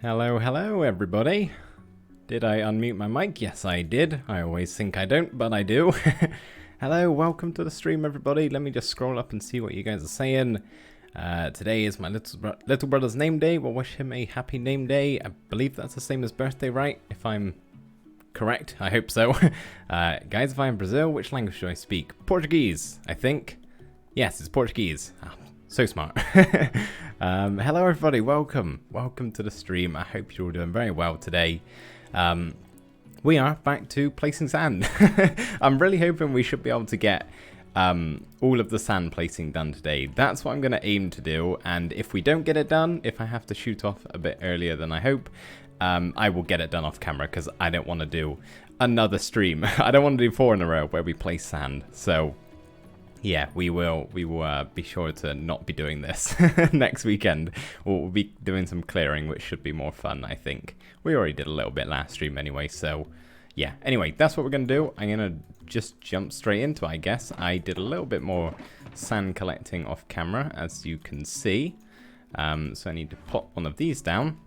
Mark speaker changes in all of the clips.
Speaker 1: Hello, hello everybody. Did I unmute my mic? Yes, I did. I always think I don't, but I do. Hello, welcome to the stream everybody. Let me just scroll up and see what you guys are saying. Today is my little brother's name day. We'll wish him a happy name day. I believe that's the same as birthday, right? If I'm correct, I hope so. Guys, if I'm in Brazil, which language do I speak? Portuguese, I think. Yes, it's Portuguese. Oh, so smart. Hello everybody, welcome to the stream. I hope you're all doing very well today. We are back to placing sand. I'm really hoping we should be able to get all of the sand placing done today. That's what I'm going to aim to do, and if we don't get it done, if I have to shoot off a bit earlier than I hope, I will get it done off camera because I don't want to do another stream. I don't want to do 4 in a row where we place sand. So yeah, we will be sure to not be doing this next weekend. We'll be doing some clearing, which should be more fun, I think. We already did a little bit last stream anyway, so yeah. Anyway, that's what we're going to do. I'm going to just jump straight into it, I guess. I did a little bit more sand collecting off camera, as you can see. So I need to plop one of these down.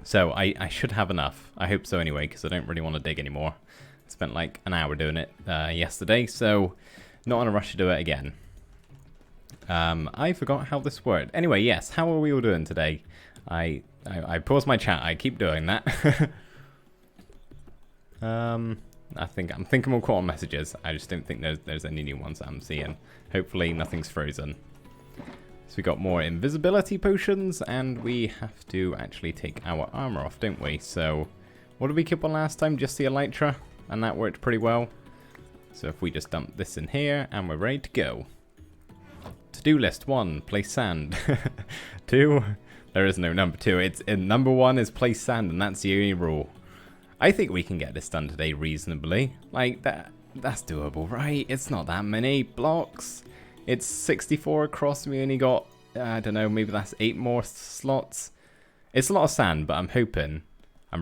Speaker 1: So I should have enough. I hope so anyway, because I don't really want to dig anymore. I spent like an hour doing it yesterday, so not on a rush to do it again. I forgot how this worked. Anyway, yes, how are we all doing today? I paused my chat. I keep doing that. I think I'm thinking we'll call on messages. I just don't think there's any new ones that I'm seeing. Hopefully nothing's frozen. So we got more invisibility potions, and we have to actually take our armor off, don't we? So what did we keep on last time? Just the elytra, and that worked pretty well. So if we just dump this in here, and we're ready to go. To-do list 1, place sand. 2, there is no number 2. Number 1 is place sand, and that's the only rule. I think we can get this done today reasonably. Like, that's doable, right? It's not that many blocks. It's 64 across, and we only got, I don't know, maybe that's 8 more slots. It's a lot of sand, but I'm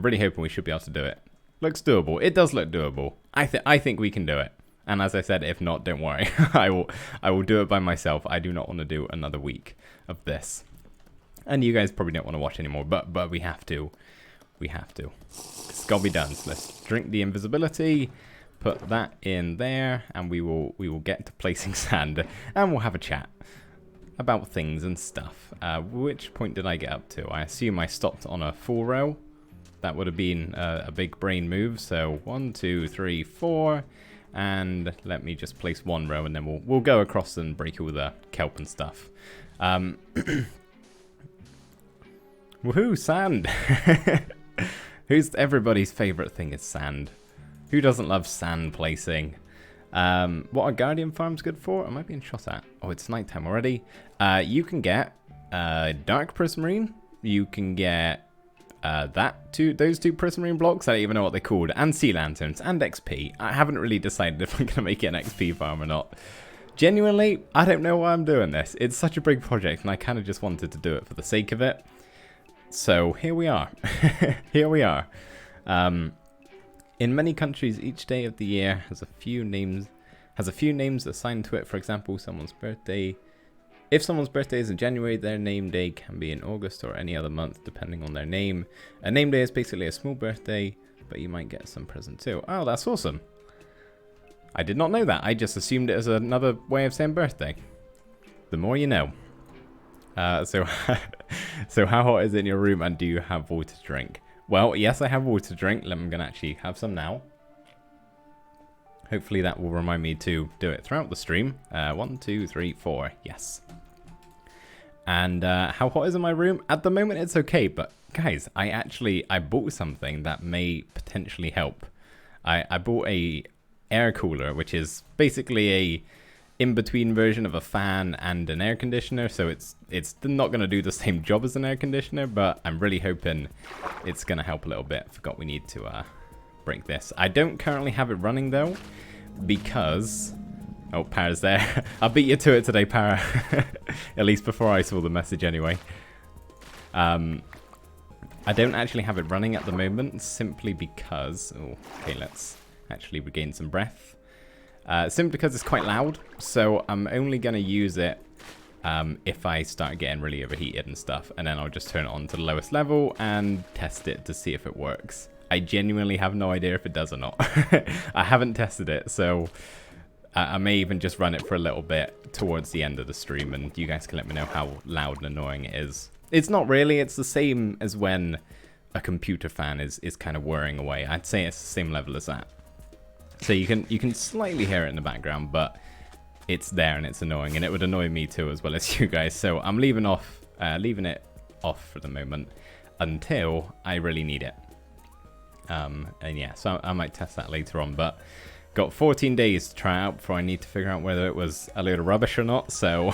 Speaker 1: really hoping we should be able to do it. Looks doable. It does look doable. I think we can do it. And as I said, if not, don't worry. I will do it by myself. I do not want to do another week of this. And you guys probably don't want to watch anymore, but we have to. We have to. It's got to be done. So let's drink the invisibility, put that in there, and we will get to placing sand, and we'll have a chat about things and stuff. Which point did I get up to? I assume I stopped on a 4 row. That would have been a big brain move. So 1, 2, 3, 4. And let me just place 1 row, and then we'll go across and break all the kelp and stuff. Woohoo, sand! Who's everybody's favorite thing is sand? Who doesn't love sand placing? What are guardian farms good for? Am I being shot at? Oh, it's nighttime already. You can get dark prismarine. You can get those 2 prismarine blocks. I don't even know what they're called, and sea lanterns and XP. I haven't really decided if I'm gonna make it an XP farm or not. Genuinely, I don't know why I'm doing this. It's such a big project, and I kind of just wanted to do it for the sake of it. So here we are. Here we are. In many countries, each day of the year has a few names assigned to it. For example, someone's birthday. If someone's birthday is in January, their name day can be in August or any other month, depending on their name. A name day is basically a small birthday, but you might get some present too. Oh, that's awesome. I did not know that. I just assumed it as another way of saying birthday. The more you know. So how hot is it in your room, and do you have water to drink? Well, yes, I have water to drink. I'm going to actually have some now. Hopefully that will remind me to do it throughout the stream. 1, 2, 3, 4. Yes. And how hot is in my room? At the moment, it's okay. But guys, I bought something that may potentially help. I bought a air cooler, which is basically a in-between version of a fan and an air conditioner. So it's not going to do the same job as an air conditioner, but I'm really hoping it's going to help a little bit. Forgot we need to break this. I don't currently have it running though, because oh, Para's there. I'll beat you to it today, Para. At least before I saw the message anyway. I don't actually have it running at the moment, simply because okay, let's actually regain some breath. Simply because it's quite loud, so I'm only going to use it if I start getting really overheated and stuff, and then I'll just turn it on to the lowest level and test it to see if it works. I genuinely have no idea if it does or not. I haven't tested it, so I may even just run it for a little bit towards the end of the stream, and you guys can let me know how loud and annoying it is. It's not really, it's the same as when a computer fan is kind of whirring away. I'd say it's the same level as that. So you can slightly hear it in the background, but it's there and it's annoying, and it would annoy me too as well as you guys. So I'm leaving it off for the moment until I really need it. And yeah, so I might test that later on, but got 14 days to try out before I need to figure out whether it was a load of rubbish or not. So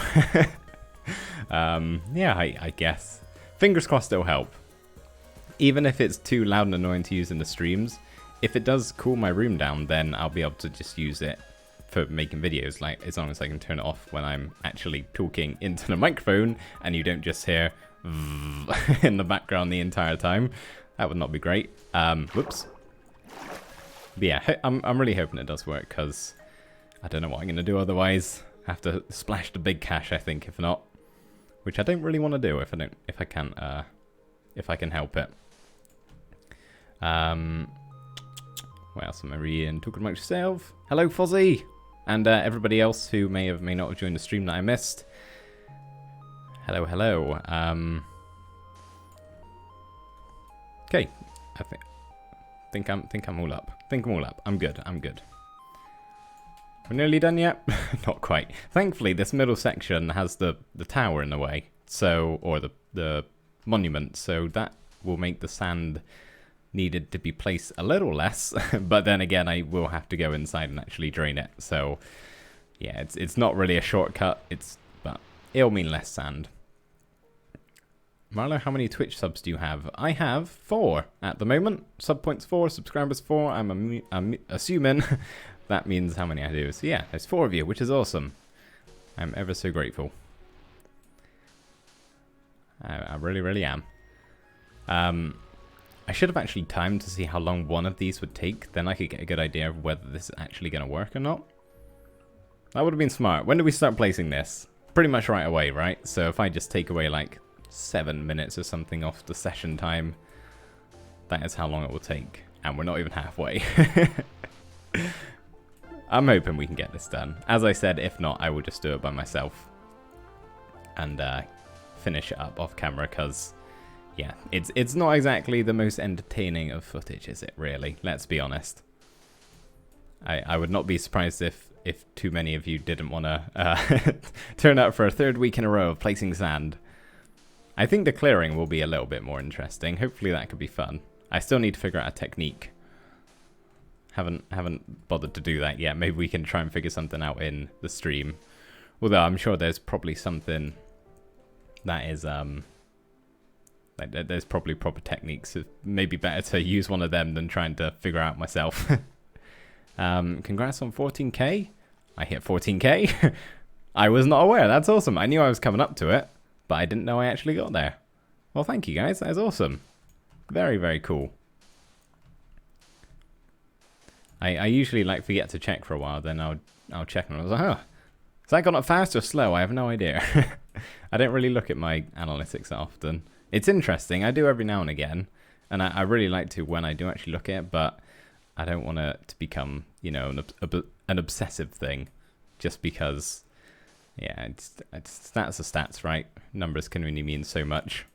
Speaker 1: yeah, I guess fingers crossed it'll help. Even if it's too loud and annoying to use in the streams, if it does cool my room down, then I'll be able to just use it for making videos, like as long as I can turn it off when I'm actually talking into the microphone and you don't just hear in the background the entire time. That would not be great. Whoops. But yeah, I'm really hoping it does work, because I don't know what I'm going to do otherwise. I have to splash the big cash, I think, if not. Which I don't really want to do if I can help it. What else am I reading? Talking about yourself. Hello, Fozzie! And everybody else who may not have joined the stream that I missed. Hello, hello. Okay, I think I'm all up. I'm good. We're nearly done yet? Not quite. Thankfully, this middle section has the tower in the way, so, or the monument, so that will make the sand needed to be placed a little less. But then again, I will have to go inside and actually drain it. So yeah, it's not really a shortcut. But it'll mean less sand. Marlo, how many Twitch subs do you have? I have 4 at the moment. Sub points 4, subscribers 4. I'm assuming that means how many I do. So yeah, there's 4 of you, which is awesome. I'm ever so grateful. I really, really am. I should have actually timed to see how long one of these would take. Then I could get a good idea of whether this is actually going to work or not. That would have been smart. When do we start placing this? Pretty much right away, right? So if I just take away like 7 minutes or something off the session time, that is how long it will take. And we're not even halfway. I'm hoping we can get this done. As I said, if not, I will just do it by myself. And finish it up off camera, because yeah, it's not exactly the most entertaining of footage, is it really? Let's be honest. I would not be surprised if too many of you didn't want to turn up for a 3rd week in a row of placing sand. I think the clearing will be a little bit more interesting. Hopefully that could be fun. I still need to figure out a technique. Haven't bothered to do that yet. Maybe we can try and figure something out in the stream. Although I'm sure there's probably something that is there's probably proper techniques. It may be better to use one of them than trying to figure out myself. Congrats on 14k. I hit 14k. I was not aware. That's awesome. I knew I was coming up to it, but I didn't know I actually got there. Well, thank you guys. That is awesome. Very, very cool. I usually like forget to check for a while, then I'll check and I was like, oh, has that gone up fast or slow? I have no idea. I don't really look at my analytics that often. It's interesting. I do every now and again, and I really like to when I do actually look at it, but I don't want it to become, you know, an obsessive thing, just because, yeah, it's stats are stats, right? Numbers can only mean so much.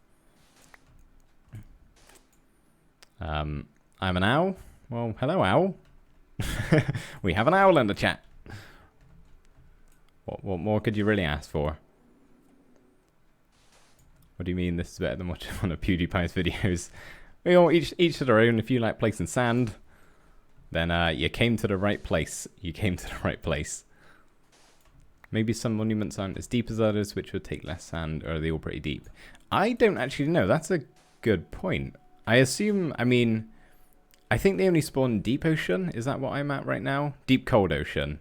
Speaker 1: I'm an owl. Well, hello, owl. We have an owl in the chat. What more could you really ask for? What do you mean this is better than watching one of PewDiePie's videos? We all each to their own. If you like placing sand, then you came to the right place. You came to the right place. Maybe some monuments aren't as deep as others, which would take less sand, or are they all pretty deep? I don't actually know. That's a good point. I assume, I mean, I think they only spawn deep ocean. Is that what I'm at right now? Deep cold ocean.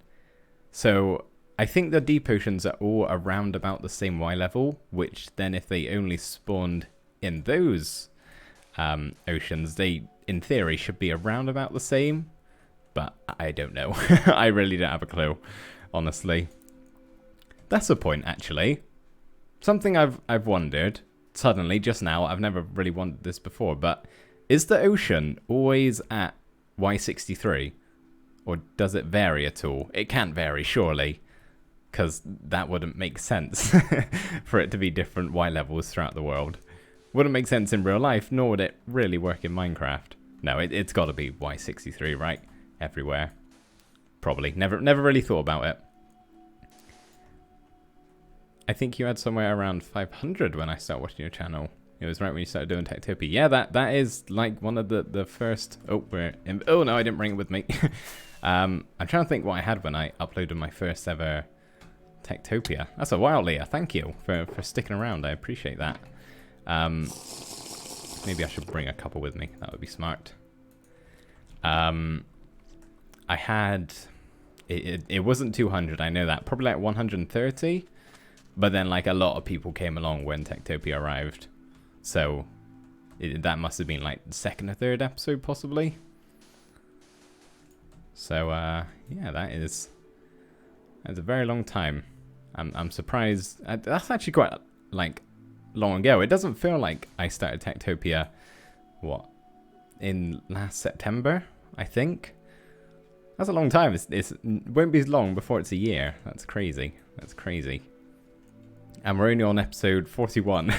Speaker 1: So I think the deep oceans are all around about the same Y level, which then if they only spawned in those oceans, they, in theory, should be around about the same. But I don't know. I really don't have a clue, honestly. That's a point, actually. something I've wondered suddenly just now. I've never really wondered this before, but is the ocean always at Y63, or does it vary at all? It can't vary, surely, because that wouldn't make sense for it to be different Y levels throughout the world. Wouldn't make sense in real life, nor would it really work in Minecraft. No, it's got to be Y63, right? Everywhere. Probably. Never really thought about it. I think you had somewhere around 500 when I started watching your channel. It was right when you started doing Techtopia. Yeah, that is like one of the first... Oh, oh no, I didn't bring it with me. I'm trying to think what I had when I uploaded my first ever Techtopia. That's a while, Leah. Thank you for sticking around. I appreciate that. Maybe I should bring a couple with me. That would be smart. I had... It wasn't 200, I know that. Probably like 130. But then like a lot of people came along when Techtopia arrived. So that must have been like the second or third episode possibly. So yeah, that's a very long time. I'm surprised. That's actually quite like long ago. It doesn't feel like I started Techtopia, what, in last September, I think. That's a long time. It won't be as long before it's a year. That's crazy. That's crazy. And we're only on episode 41.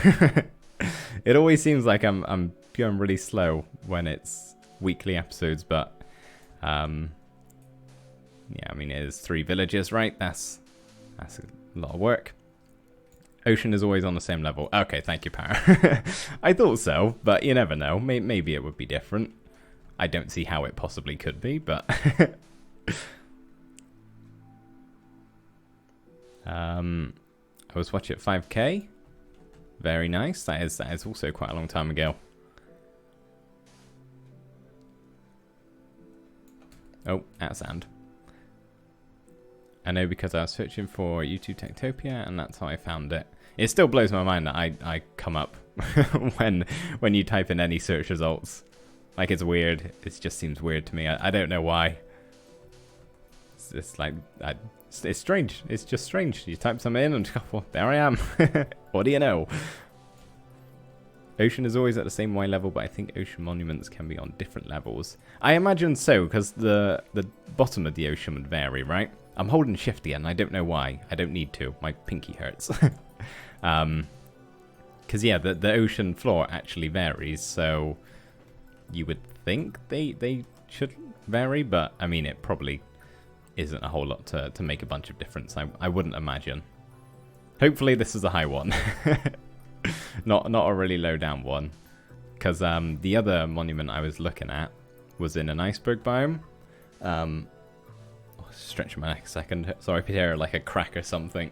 Speaker 1: It always seems like I'm going really slow when it's weekly episodes, but yeah, I mean, it is 3 villages, right? That's a lot of work. Ocean is always on the same level. Okay, thank you, Power. I thought so, but you never know. Maybe it would be different. I don't see how it possibly could be, but... I was watching at 5k. Very nice. That is also quite a long time ago. Oh, out of sound. I know because I was searching for YouTube Techtopia and that's how I found it. It still blows my mind that I come up when you type in any search results. Like, it's weird. It just seems weird to me. I don't know why. It's like... It's strange. It's just strange. You type something in and well, there I am. What do you know? Ocean is always at the same Y level, but I think ocean monuments can be on different levels. I imagine so, because the bottom of the ocean would vary, right? I'm holding shift again. I don't know why. I don't need to. My pinky hurts. Because yeah, the ocean floor actually varies, so you would think they should vary, but I mean, it probably isn't a whole lot to make a bunch of difference. I wouldn't imagine. Hopefully this is a high one. not a really low down one. Because the other monument I was looking at was in an iceberg biome. Stretching my neck a second. Sorry if you hear like a crack or something.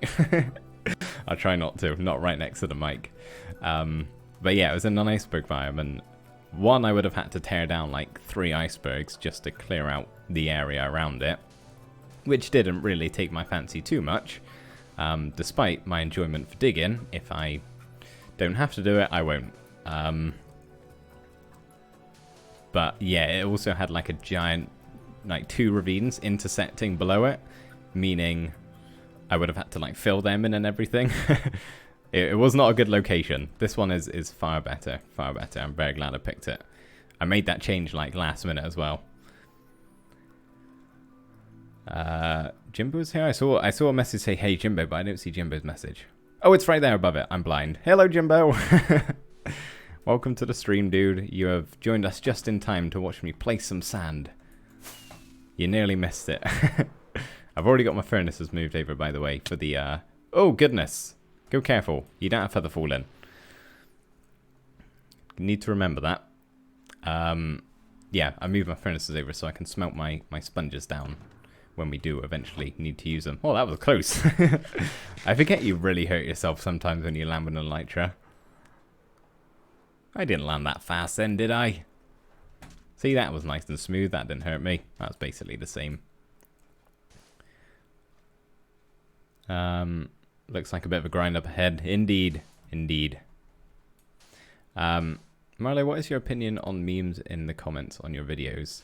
Speaker 1: I'll try not to. Not right next to the mic. But yeah, it was in an iceberg biome, and one, I would have had to tear down like 3 icebergs just to clear out the area around it, which didn't really take my fancy too much, despite my enjoyment for digging. If I don't have to do it, I won't. But yeah, it also had like a giant, like 2 ravines intersecting below it, meaning I would have had to like fill them in and everything. It was not a good location. This one is far better, far better. I'm very glad I picked it. I made that change like last minute as well. Jimbo's here. I saw a message say, "Hey Jimbo," but I don't see Jimbo's message. Oh, it's right there above it. I'm blind. Hello, Jimbo. Welcome to the stream, dude. You have joined us just in time to watch me play some sand. You nearly missed it. I've already got my furnaces moved over, by the way, for the... Oh, goodness. Go careful. You don't have feather falling. You need to remember that. Yeah, I moved my furnaces over so I can smelt my sponges down when we do eventually need to use them. Oh, that was close. I forget you really hurt yourself sometimes when you land with an elytra. I didn't land that fast then, did I? See, that was nice and smooth. That didn't hurt me. That's basically the same. Looks like a bit of a grind up ahead. Indeed. Indeed. Marlo, what is your opinion on memes in the comments on your videos?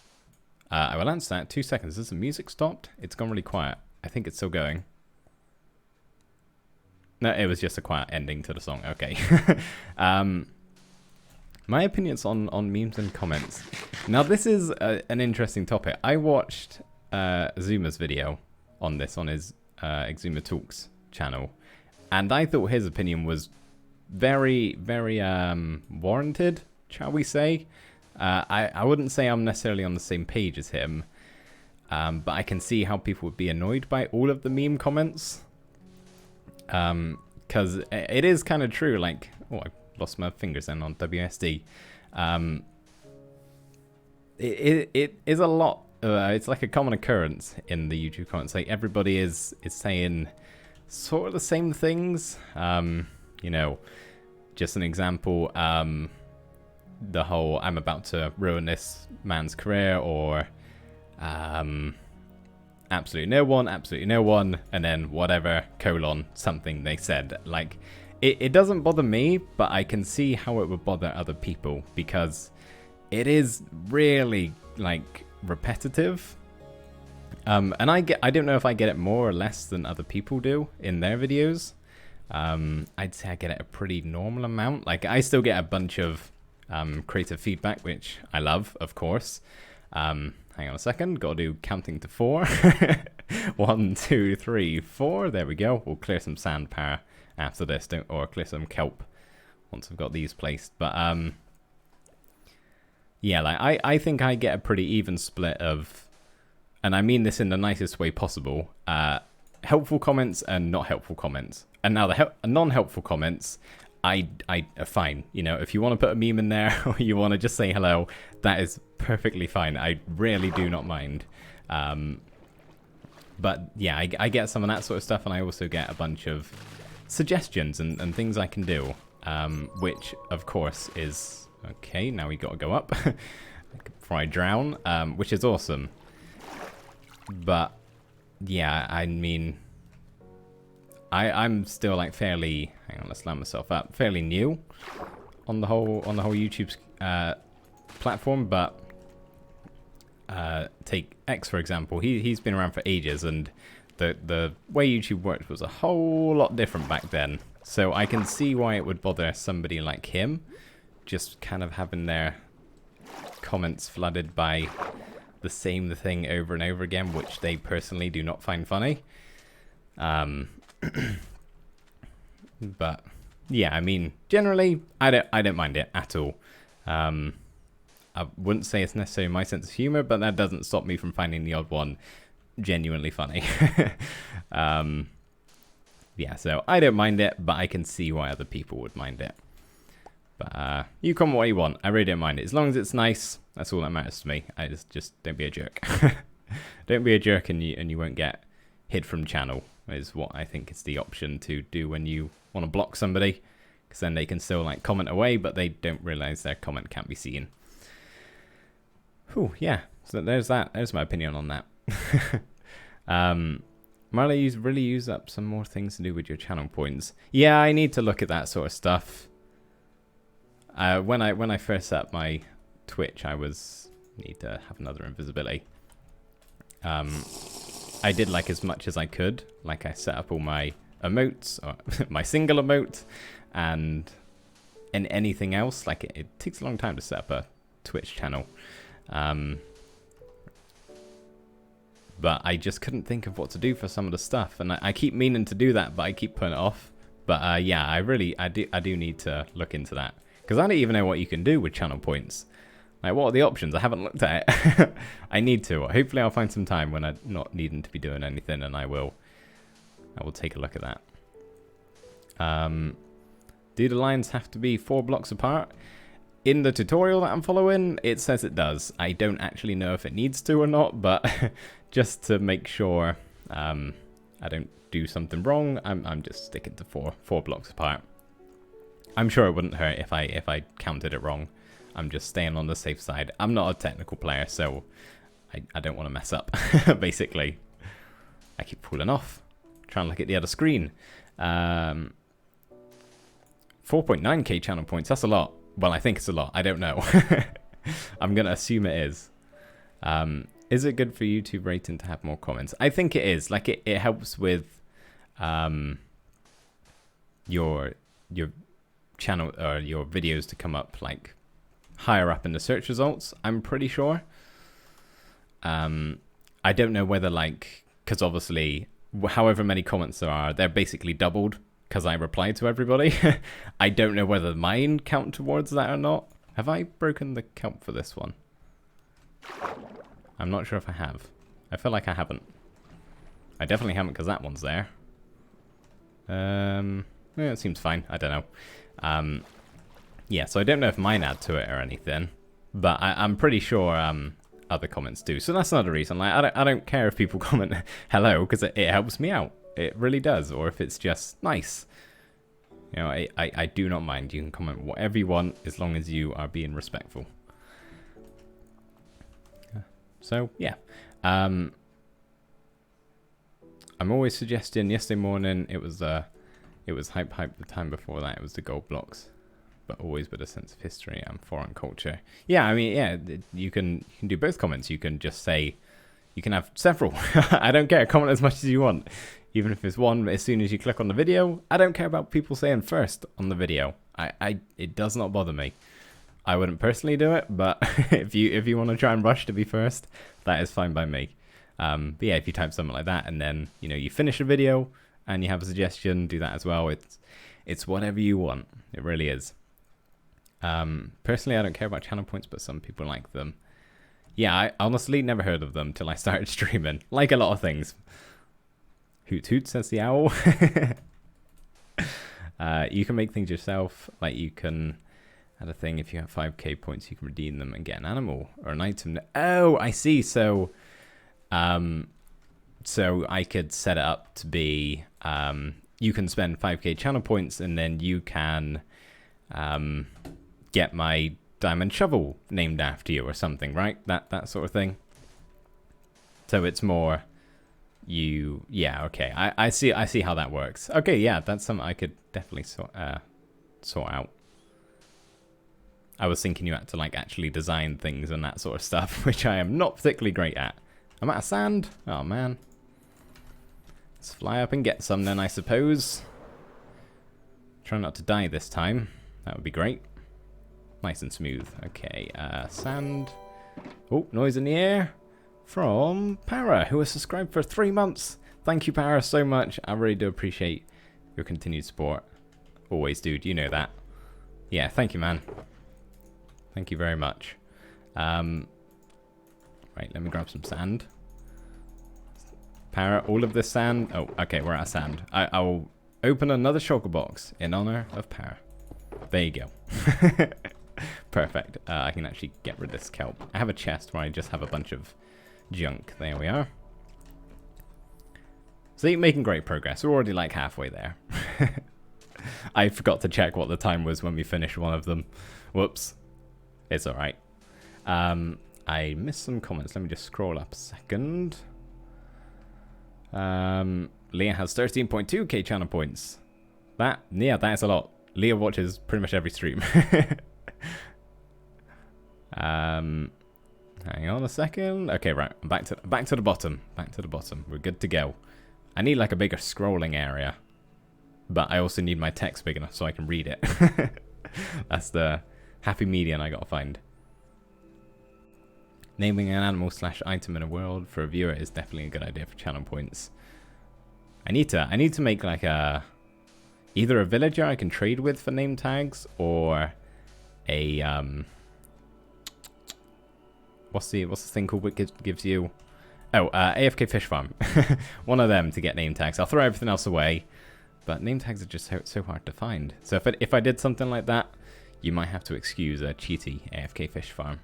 Speaker 1: I will answer that. 2 seconds. Has the music stopped? It's gone really quiet. I think it's still going. No, it was just a quiet ending to the song. Okay. My opinions on memes and comments. Now, this is an interesting topic. I watched Zuma's video on this on his Exuma Talks channel, and I thought his opinion was very, very warranted, shall we say. I wouldn't say I'm necessarily on the same page as him, but I can see how people would be annoyed by all of the meme comments. Because it is kind of true, like, oh, I lost my fingers then on WSD. It is a lot, it's like a common occurrence in the YouTube comments, like everybody is saying sort of the same things. You know, just an example, the whole, I'm about to ruin this man's career, or absolutely no one, and then whatever, something they said. Like, it doesn't bother me, but I can see how it would bother other people, because it is really, like, repetitive. And I don't know if I get it more or less than other people do in their videos. I'd say I get it a pretty normal amount. Like, I still get a bunch of creative feedback, which I love, of course. Hang on a second, gotta do counting to 4. 1, 2, 3, 4. There we go. We'll clear some sand power after this, or clear some kelp once I've got these placed. But yeah, like I think I get a pretty even split of, and I mean this in the nicest way possible, helpful comments and not helpful comments. And now the non-helpful comments, I fine. You know, if you want to put a meme in there or you want to just say hello, that is perfectly fine. I really do not mind. But yeah, I get some of that sort of stuff, and I also get a bunch of suggestions and things I can do, which of course is okay. Now we got to go up before I drown, which is awesome. But yeah, I mean, I'm still like fairly, hang on, let's line myself up, fairly new on the whole YouTube platform. But take X for example, he's been around for ages, and the way YouTube worked was a whole lot different back then. So I can see why it would bother somebody like him, just kind of having their comments flooded by the same thing over and over again, which they personally do not find funny. But yeah, I mean, generally, I don't mind it at all. I wouldn't say it's necessarily my sense of humor, but that doesn't stop me from finding the odd one genuinely funny. Yeah, so I don't mind it, but I can see why other people would mind it. But you comment what you want. I really don't mind it. As long as it's nice, that's all that matters to me. I just don't be a jerk. Don't be a jerk, and you won't get hid from channel, is what I think is the option to do when you want to block somebody, because then they can still like comment away, but they don't realize their comment can't be seen. Whew, yeah, so there's that. There's my opinion on that. Marley, you really use up some more things to do with your channel points. Yeah, I need to look at that sort of stuff. When I first set up my Twitch, I need to have another invisibility. I did like as much as I could. Like, I set up all my emotes, or my single emote, and anything else. Like, it takes a long time to set up a Twitch channel. But I just couldn't think of what to do for some of the stuff, and I keep meaning to do that, but I keep putting it off. But yeah, I do need to look into that, because I don't even know what you can do with channel points. Like, what are the options? I haven't looked at it. I need to. Hopefully I'll find some time when I'm not needing to be doing anything, and I will take a look at that. Do the lines have to be 4 blocks apart? In the tutorial that I'm following, it says it does. I don't actually know if it needs to or not, but just to make sure I don't do something wrong, I'm just sticking to 4 blocks apart. I'm sure it wouldn't hurt if I counted it wrong. I'm just staying on the safe side. I'm not a technical player, so I don't want to mess up, basically. I keep pulling off, trying to look at the other screen. 4.9k channel points, that's a lot. Well, I think it's a lot. I don't know. I'm going to assume it is. Is it good for YouTube rating to have more comments? I think it is. Like, it helps with your channel or your videos to come up like higher up in the search results, I'm pretty sure. I don't know whether like, because obviously however many comments there are, they're basically doubled because I reply to everybody. I don't know whether mine count towards that or not. Have I broken the count for this one? I'm not sure if I have. I feel like I haven't. I definitely haven't because that one's there. Yeah, it seems fine. I don't know. Yeah, so I don't know if mine add to it or anything, but I'm pretty sure other comments do. So that's another reason. Like, I don't care if people comment hello because it helps me out. It really does. Or if it's just nice. You know, I do not mind. You can comment whatever you want as long as you are being respectful. So yeah. I'm always suggesting yesterday morning it was hype the time before that it was the gold blocks, but always with a sense of history and foreign culture. Yeah, I mean, yeah, you can do both comments. You can just say, you can have several. I don't care. Comment as much as you want, even if it's one. As soon as you click on the video, I don't care about people saying first on the video. It does not bother me. I wouldn't personally do it, but if you want to try and rush to be first, that is fine by me. But yeah, if you type something like that and then you finish a video and you have a suggestion, do that as well. It's whatever you want. It really is. Personally, I don't care about channel points, but some people like them. Yeah, I honestly never heard of them till I started streaming. Like a lot of things. Hoot hoot, says the owl. You can make things yourself. Like you can add a thing. If you have 5k points, you can redeem them and get an animal or an item. Oh, I see. So I could set it up to be, you can spend 5k channel points and then you can get my diamond shovel named after you or something, right? That sort of thing. So it's more yeah, okay. I see how that works. Okay, yeah, that's something I could definitely sort out. I was thinking you had to like actually design things and that sort of stuff, which I am not particularly great at. I'm out of sand. Oh man. Let's fly up and get some then, I suppose. Try not to die this time. That would be great. Nice and smooth. Okay, sand. Oh, noise in the air from Para, who has subscribed for 3 months. Thank you, Para, so much. I really do appreciate your continued support. Always, dude. You know that. Yeah, thank you, man. Thank you very much. Right, let me grab some sand. Para, all of this sand. Oh, okay, we're out of sand. I'll open another shulker box in honor of Para. There you go. Perfect. I can actually get rid of this kelp. I have a chest where I just have a bunch of junk. There we are. See, making great progress. We're already like halfway there. I forgot to check what the time was when we finished one of them. Whoops. It's alright. I missed some comments. Let me just scroll up a second. Leah has 13.2k channel points. That is a lot. Leah watches pretty much every stream. Hang on a second. Okay, right. I'm back to the bottom. Back to the bottom. We're good to go. I need like a bigger scrolling area, but I also need my text big enough so I can read it. That's the happy median I gotta find. Naming an animal / item in a world for a viewer is definitely a good idea for channel points. I need to make like either a villager I can trade with for name tags or a what's the thing called what gives you AFK fish farm. One of them to get name tags. I'll throw everything else away, but name tags are just so hard to find. So if I did something like that, you might have to excuse a cheaty AFK fish farm.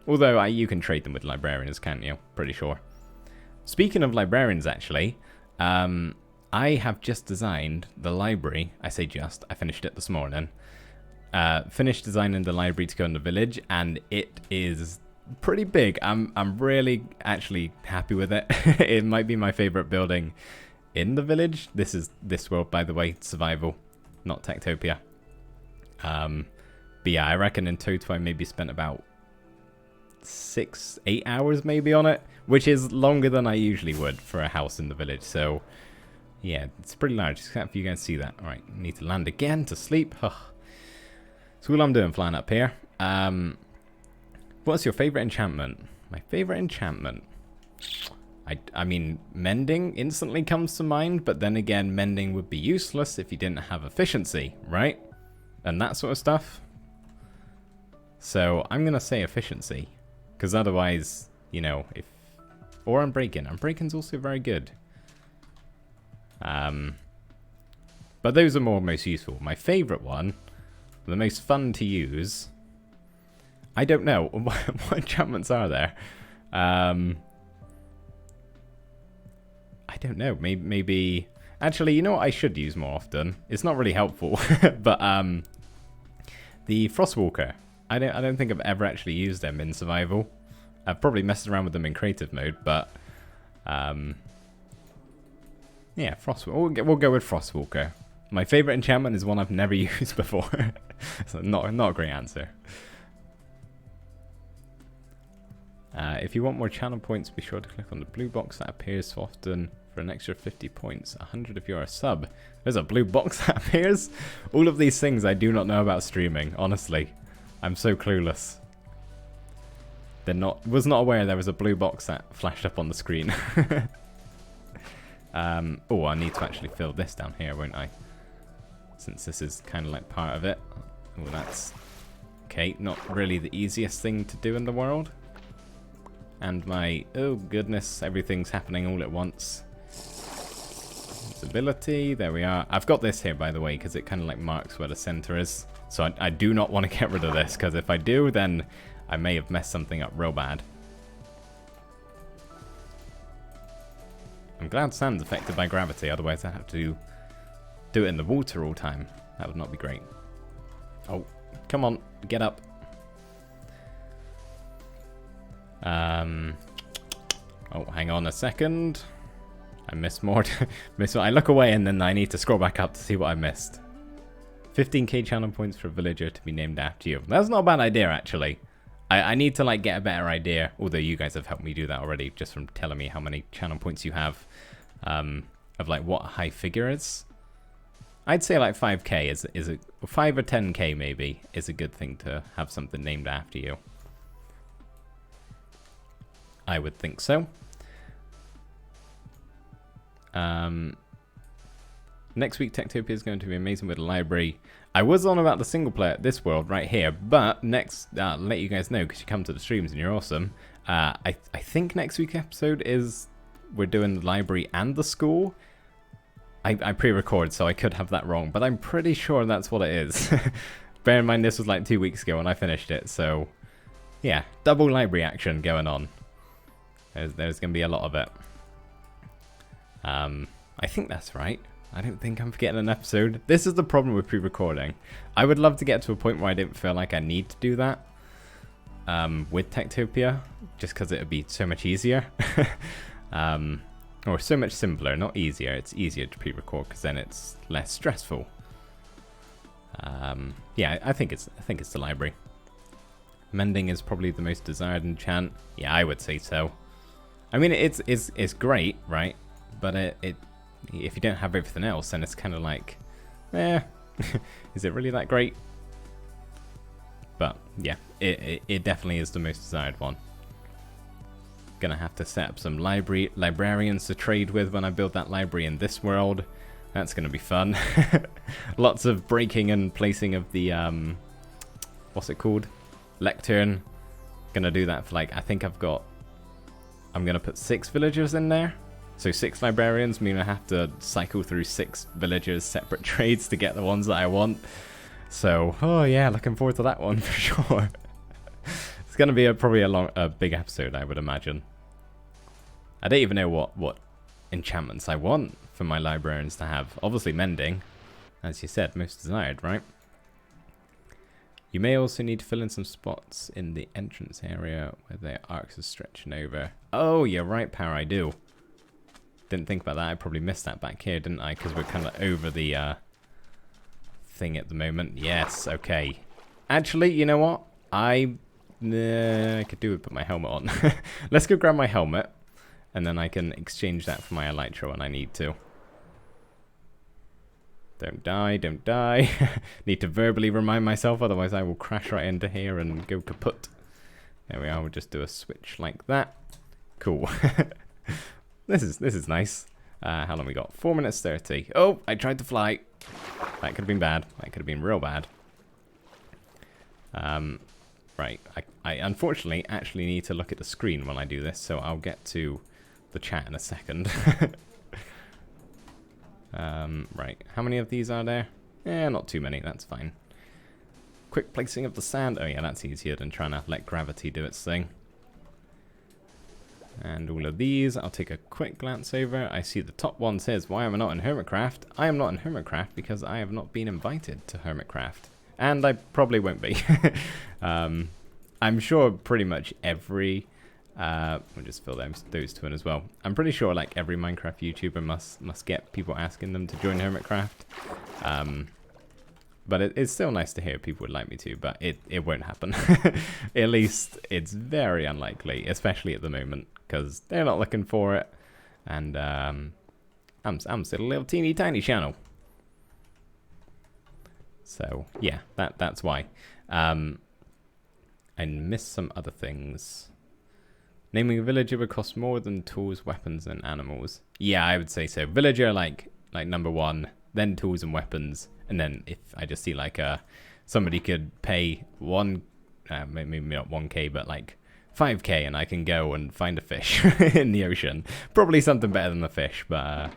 Speaker 1: Although you can trade them with librarians, can't you? Pretty sure. Speaking of librarians, actually, I have just designed the library. I say just. I finished it this morning. Finished designing the library to go in the village, and it is pretty big. I'm really actually happy with it. It might be my favorite building in the village. This is this world, by the way. Survival, not Techtopia. But yeah, I reckon in total I maybe spent about 6-8 hours maybe on it, which is longer than I usually would for a house in the village. So Yeah, it's pretty large, except for you guys see that. Alright, need to land again to sleep. Ugh. So all I'm doing flying up here. What's your favourite enchantment? My favourite enchantment? I mean, mending instantly comes to mind, but then again, mending would be useless if you didn't have efficiency, right? And that sort of stuff. So I'm going to say efficiency, because otherwise, you know, if... Or Unbreaking. Unbreaking's also very good. But those are most useful. My favourite one, the most fun to use... I don't know. What enchantments are there? I don't know. Maybe... Actually, you know what I should use more often? It's not really helpful. But the Frostwalker. I don't think I've ever actually used them in survival. I've probably messed around with them in creative mode, but... yeah, Frostwalker. We'll go with Frostwalker. My favourite enchantment is one I've never used before. So not a great answer. If you want more channel points, be sure to click on the blue box that appears so often for an extra 50 points. 100 if you're a sub. There's a blue box that appears? All of these things I do not know about streaming, honestly. I'm so clueless. Was not aware there was a blue box that flashed up on the screen. Oh, I need to actually fill this down here, won't I? Since this is kind of like part of it. Oh, that's... Okay, not really the easiest thing to do in the world. And my... Oh, goodness, everything's happening all at once. Ability, there we are. I've got this here, by the way, because it kind of like marks where the center is. So I do not want to get rid of this, because if I do, then I may have messed something up real bad. I'm glad sand's affected by gravity, otherwise I'd have to do it in the water all time. That would not be great. Oh, come on, get up. Oh, hang on a second. I missed more. I look away and then I need to scroll back up to see what I missed. 15k channel points for a villager to be named after you. That's not a bad idea, actually. I need to like get a better idea, although you guys have helped me do that already, just from telling me how many channel points you have, of like what a high figure is. I'd say like 5k is a 5 or 10k maybe is a good thing to have something named after you. I would think so. Next week, Techtopia is going to be amazing with a library. I was on about the single player at this world right here, but next, I'll let you guys know because you come to the streams and you're awesome. I think next week's episode is we're doing the library and the school. I pre-record, so I could have that wrong, but I'm pretty sure that's what it is. Bear in mind, this was like 2 weeks ago when I finished it, so yeah, double library action going on. There's going to be a lot of it. I think that's right. I don't think I'm forgetting an episode. This is the problem with pre-recording. I would love to get to a point where I didn't feel like I need to do that with Techtopia, just because it would be so much easier. Or so much simpler, not easier. It's easier to pre-record because then it's less stressful. Yeah, I think it's the library. Mending is probably the most desired enchant. Yeah, I would say so. I mean, it's great, right? But if you don't have everything else, then it's kind of like, is it really that great? But yeah, it definitely is the most desired one. Gonna have to set up some librarians to trade with when I build that library in this world. That's gonna be fun. Lots of breaking and placing of the what's it called? Lectern. Gonna do that for like, I think I'm gonna put 6 villagers in there. So 6 librarians mean I have to cycle through 6 villagers separate trades to get the ones that I want. So, oh yeah, looking forward to that one for sure. It's gonna be probably a big episode, I would imagine. I don't even know what enchantments I want for my librarians to have. Obviously mending, as you said, most desired, right? You may also need to fill in some spots in the entrance area where the arcs are stretching over. Oh, you're right, Power, I do. Didn't think about that. I probably missed that back here, didn't I? Because we're kind of over the thing at the moment. Yes, okay. Actually, you know what? I could do with put my helmet on. Let's go grab my helmet, and then I can exchange that for my elytra when I need to. Don't die, don't die. Need to verbally remind myself, otherwise I will crash right into here and go kaput. There we are, we'll just do a switch like that. Cool. This is nice. How long we got? 4 minutes 30. Oh, I tried to fly. That could have been bad. That could have been real bad. Right, I unfortunately actually need to look at the screen when I do this, so I'll get to the chat in a second. Right, how many of these are there? Not too many, that's fine. Quick placing of the sand. Oh yeah, that's easier than trying to let gravity do its thing. And all of these, I'll take a quick glance over. I see the top one says, why am I not in Hermitcraft? I am not in Hermitcraft because I have not been invited to Hermitcraft. And I probably won't be. I'm sure pretty much every... we'll just fill those two in as well. I'm pretty sure like every Minecraft YouTuber must get people asking them to join Hermitcraft. But it's still nice to hear people would like me to, but it won't happen. At least it's very unlikely, especially at the moment, because they're not looking for it. And I'm still a little teeny tiny channel. So yeah, that's why. I missed some other things. Naming a villager would cost more than tools, weapons, and animals. Yeah, I would say so. Villager like number one, then tools and weapons, and then if I just see like somebody could pay maybe not 1k, but like 5k, and I can go and find a fish in the ocean. Probably something better than the fish, but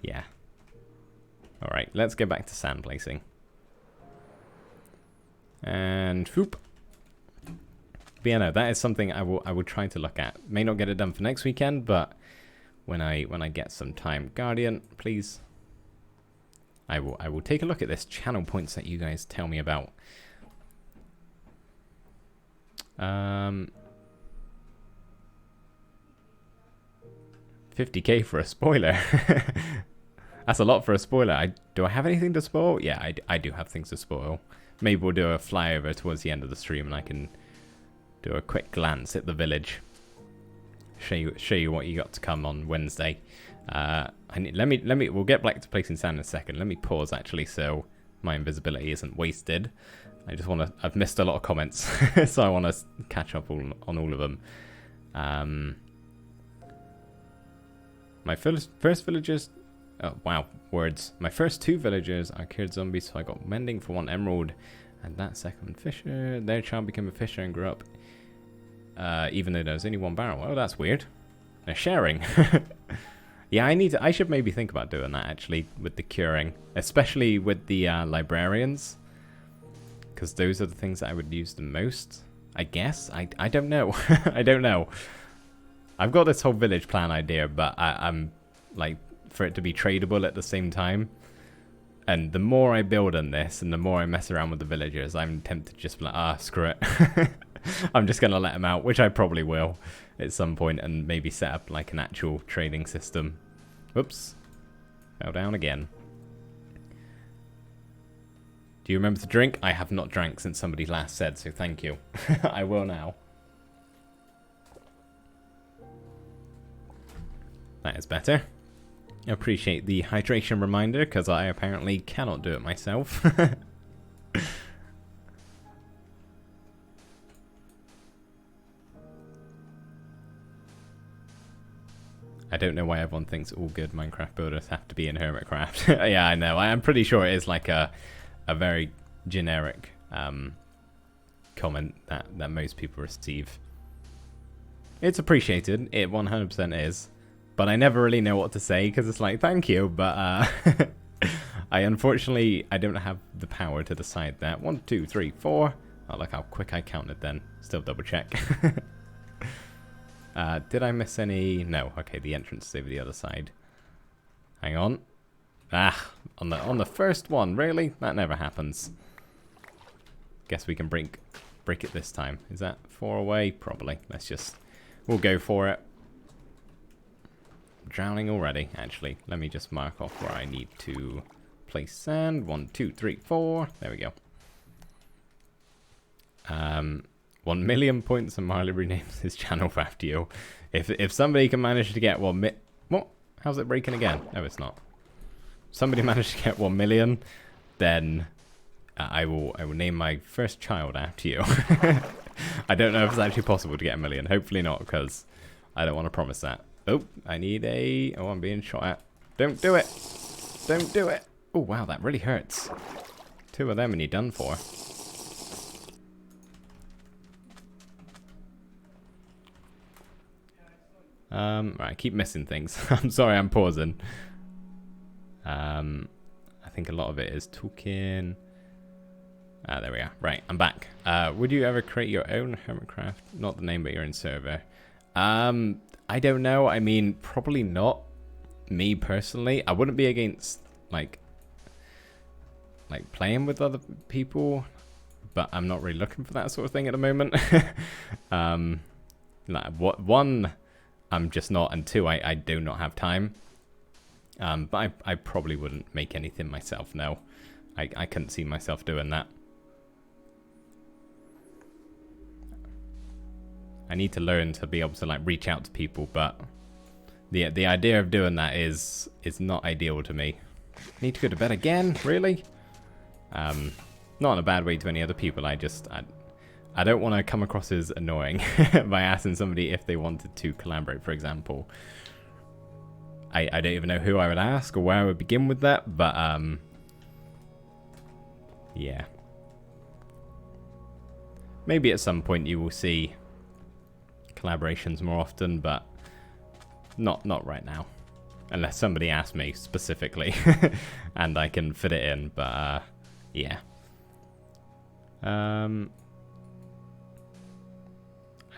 Speaker 1: yeah. All right, let's go back to sand placing. And whoop. But yeah, no, that is something I will try to look at. May not get it done for next weekend, but when I get some time, Guardian, please. I will take a look at this channel points that you guys tell me about. 50k for a spoiler. That's a lot for a spoiler. Do I have anything to spoil? Yeah, I do have things to spoil. Maybe we'll do a flyover towards the end of the stream, and I can do a quick glance at the village. Show you what you got to come on Wednesday. We'll get back to placing sand in a second. Let me pause actually, so my invisibility isn't wasted. I've missed a lot of comments, so I want to catch up on all of them. My first villagers. Oh wow, words. My first 2 villagers are cured zombies, so I got mending for 1 emerald, and that second fisher. Their child became a fisher and grew up. Even though there's only 1 barrel. Oh, that's weird. They're sharing. Yeah, I should maybe think about doing that actually with the curing, especially with the librarians, because those are the things that I would use the most. I guess I don't know. I don't know. I've got this whole village plan idea, but I'm like for it to be tradable at the same time. And the more I build on this, and the more I mess around with the villagers, I'm tempted to just be like, screw it. I'm just going to let them out, which I probably will at some point, and maybe set up like an actual trading system. Whoops. Fell down again. Do you remember to drink? I have not drank since somebody last said, so thank you. I will now. That is better. Appreciate the hydration reminder, because I apparently cannot do it myself. I don't know why everyone thinks all good Minecraft builders have to be in Hermitcraft. Yeah, I know. I am pretty sure it is like a very generic comment that most people receive. It's appreciated. It 100% is. But I never really know what to say, because it's like, thank you, but unfortunately, I don't have the power to decide that. 1, 2, 3, 4. Oh, look how quick I counted then. Still double check. Did I miss any? No. Okay, the entrance is over the other side. Hang on. On the first one, really? That never happens. Guess we can break it this time. Is that 4 away? Probably. We'll go for it. Drowning already, actually. Let me just mark off where I need to place sand. 1, 2, 3, 4. There we go. 1 million points and Marley renames his channel after you. If somebody can manage to get 1 what? How's it breaking again? No, it's not. somebody managed to get 1 million, then I will name my first child after you. I don't know if it's actually possible to get 1 million. Hopefully not, because I don't want to promise that. Oh, I need a... Oh, I'm being shot at. Don't do it. Don't do it. Oh, wow, that really hurts. 2 of them and you're done for. Right, I keep missing things. I'm sorry, I'm pausing. I think a lot of it is talking. Ah, there we are. Right, I'm back. Would you ever create your own Hermitcraft? Not the name, but your own server. I don't know. I mean, probably not. Me personally, I wouldn't be against like playing with other people, but I'm not really looking for that sort of thing at the moment. One, I'm just not, and 2, I do not have time. But I probably wouldn't make anything myself. No, I couldn't see myself doing that. I need to learn to be able to like reach out to people, but the idea of doing that is not ideal to me. Need to go to bed again? Really? Not in a bad way to any other people. I don't want to come across as annoying by asking somebody if they wanted to collaborate, for example. I don't even know who I would ask or where I would begin with that, but yeah. Maybe at some point you will see collaborations more often, but not right now. Unless somebody asks me specifically and I can fit it in, but yeah. I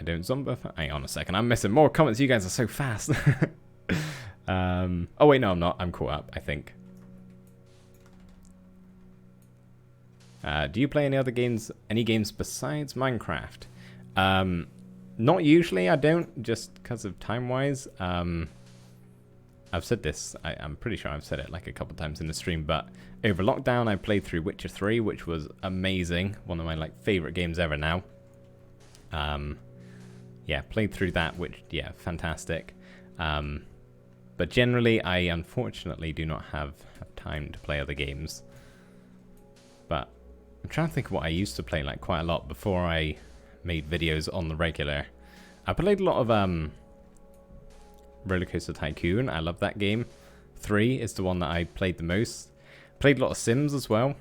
Speaker 1: don't zombie. Hang on a second, I'm missing more comments. You guys are so fast. Oh wait, no, I'm not. I'm caught up, I think. Do you play any other games? Any games besides Minecraft? Not usually. I don't, just because of time-wise. I've said this. I'm pretty sure I've said it like a couple times in the stream, but over lockdown I played through Witcher 3, which was amazing. One of my like favorite games ever now. Yeah, played through that, which yeah, fantastic. But generally, I unfortunately do not have time to play other games. But I'm trying to think of what I used to play like quite a lot before I made videos on the regular. I played a lot of Roller Coaster Tycoon. I love that game. 3 is the one that I played the most. Played a lot of Sims as well.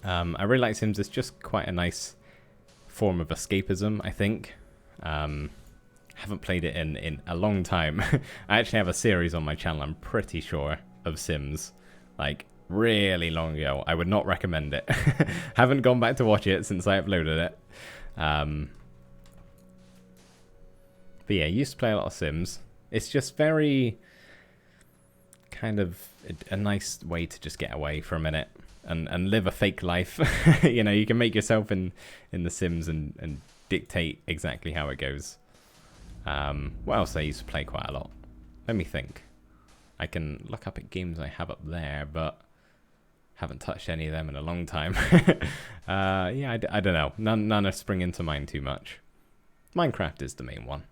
Speaker 1: I really like Sims. It's just quite a nice form of escapism, I think. Haven't played it in a long time. I actually have a series on my channel, I'm pretty sure, of Sims. Like, really long ago. I would not recommend it. Haven't gone back to watch it since I uploaded it. But yeah, I used to play a lot of Sims. It's just very kind of a nice way to just get away for a minute and live a fake life. You know, you can make yourself in the Sims and dictate exactly how it goes. What else I used to play quite a lot? Let me think. I can look up at games I have up there, but haven't touched any of them in a long time. Yeah, I don't know. None are springing to mind too much. Minecraft is the main one.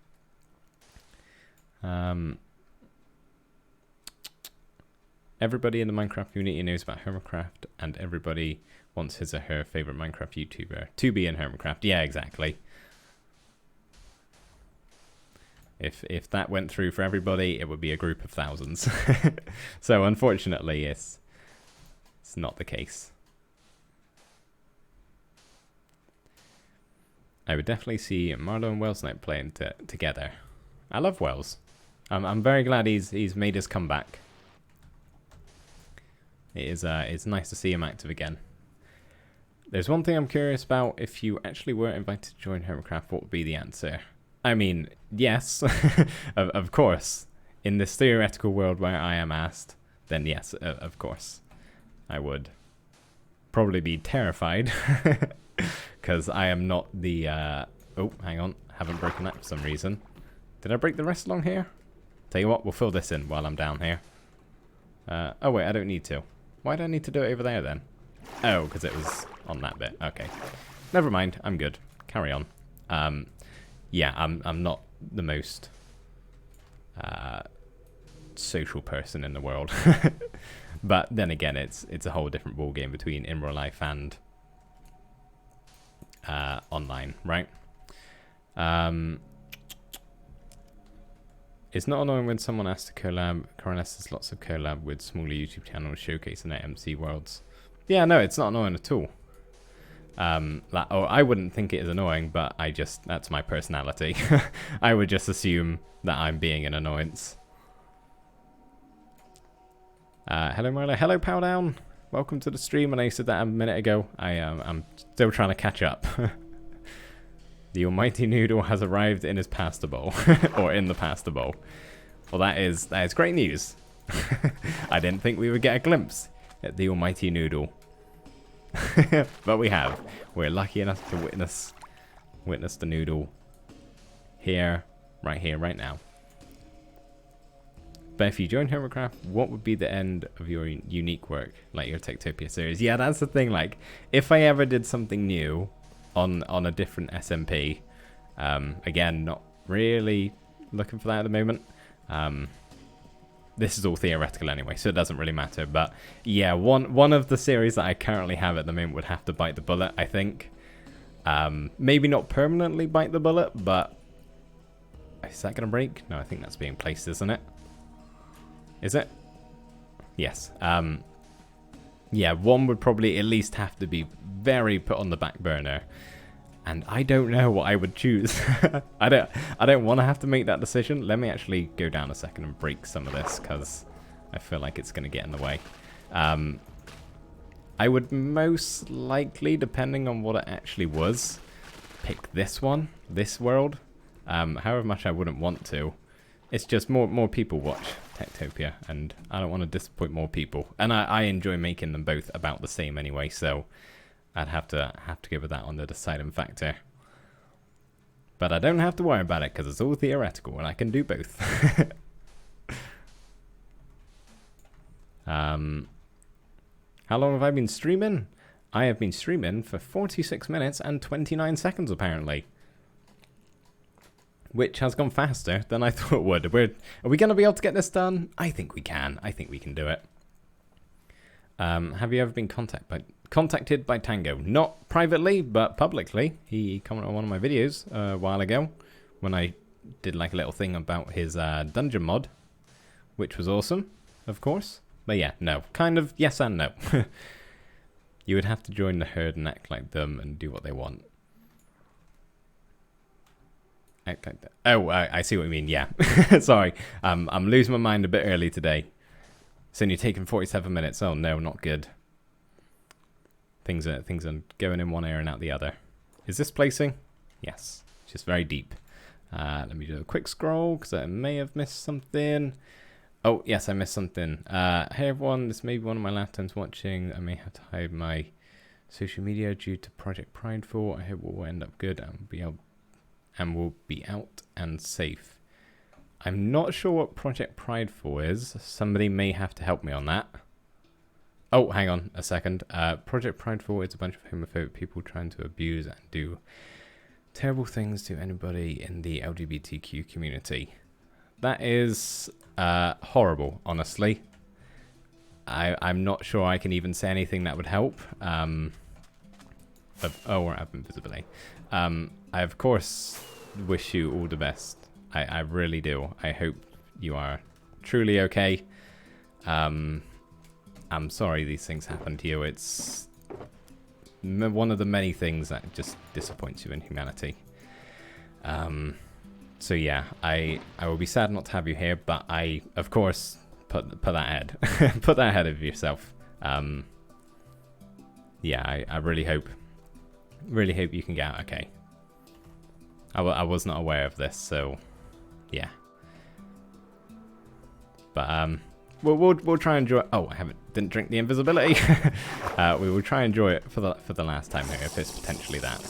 Speaker 1: Everybody in the Minecraft community knows about Hermitcraft, and everybody wants his or her favorite Minecraft YouTuber to be in Hermitcraft. Yeah, exactly. If that went through for everybody, it would be a group of thousands. So unfortunately, it's not the case. I would definitely see Marlowe and Wells Knight playing together. I love Wells. I'm very glad he's made his comeback. It's nice to see him active again. There's one thing I'm curious about. If you actually were invited to join Hermitcraft, what would be the answer? I mean, yes, of course. In this theoretical world where I am asked, then yes, of course, I would. Probably be terrified, because I am not the... Oh, hang on, haven't broken that for some reason. Did I break the rest along here? Tell you what, we'll fill this in while I'm down here. Oh wait, I don't need to. Why do I need to do it over there then? Oh, because it was on that bit. Okay, never mind. I'm good. Carry on. Yeah, I'm not the most social person in the world. But then again, it's a whole different ball game between in real life and online, right? It's not annoying when someone asks to collab. Corneless has lots of collab with smaller YouTube channels showcasing their MC worlds. Yeah, no, it's not annoying at all. I wouldn't think it is annoying, but that's my personality. I would just assume that I'm being an annoyance. Hello Marla, hello Powdown. Welcome to the stream. And I said that a minute ago. I'm still trying to catch up. The almighty noodle has arrived in his pasta bowl. Or in the pasta bowl. Well, that is great news. I didn't think we would get a glimpse at the almighty noodle. But we have. We're lucky enough to witness the noodle here, right now. But if you join Hovercraft, what would be the end of your unique work, like your Techtopia series? Yeah, that's the thing. Like, if I ever did something new on a different SMP, again, not really looking for that at the moment. This is all theoretical anyway, so it doesn't really matter. But yeah, one of the series that I currently have at the moment would have to bite the bullet, I think. Maybe not permanently bite the bullet, but is that going to break? No, I think that's being placed, isn't it? Is it? Yes. Yeah, one would probably at least have to be very put on the back burner. And I don't know what I would choose. I don't want to have to make that decision. Let me actually go down a second and break some of this, because I feel like it's going to get in the way. I would most likely, depending on what it actually was, pick this one, this world. However much I wouldn't want to. It's just more people watch Techtopia, and I don't want to disappoint more people. And I enjoy making them both about the same anyway, so I'd have to go with that on the deciding factor. But I don't have to worry about it because it's all theoretical and I can do both. How long have I been streaming? I have been streaming for 46 minutes and 29 seconds apparently. Which has gone faster than I thought it would. Are we going to be able to get this done? I think we can. I think we can do it. Have you ever been contacted by Tango? Not privately, but publicly. He commented on one of my videos a while ago when I did like a little thing about his dungeon mod, which was awesome, of course. But yeah, no. Kind of yes and no. You would have to join the herd and act like them and do what they want. Act like that. Oh, I see what you mean. Yeah. Sorry. I'm losing my mind a bit early today. It's only taken 47 minutes. Oh no, not good. Things are going in one ear and out the other. Is this placing? Yes. It's just very deep. Let me do a quick scroll because I may have missed something. Oh, yes, I missed something. Hey everyone, this may be one of my last times watching. I may have to hide my social media due to Project Prideful. I hope it will end up good and we'll be out and safe. I'm not sure what Project Prideful is. Somebody may have to help me on that. Oh, hang on a second. Project Prideful is a bunch of homophobic people trying to abuse and do terrible things to anybody in the LGBTQ community. That is horrible, honestly. I'm not sure I can even say anything that would help. We're up invisibly. I, of course, wish you all the best. I really do. I hope you are truly okay. I'm sorry these things happen to you. It's one of the many things that just disappoints you in humanity. So yeah, I will be sad not to have you here, but I, of course, put that ahead. Put that ahead of yourself. Yeah, I really hope you can get out okay. I was not aware of this, so yeah. But we'll try and enjoy. Oh, didn't drink the invisibility. We will try and enjoy it for the last time here, if it's potentially that.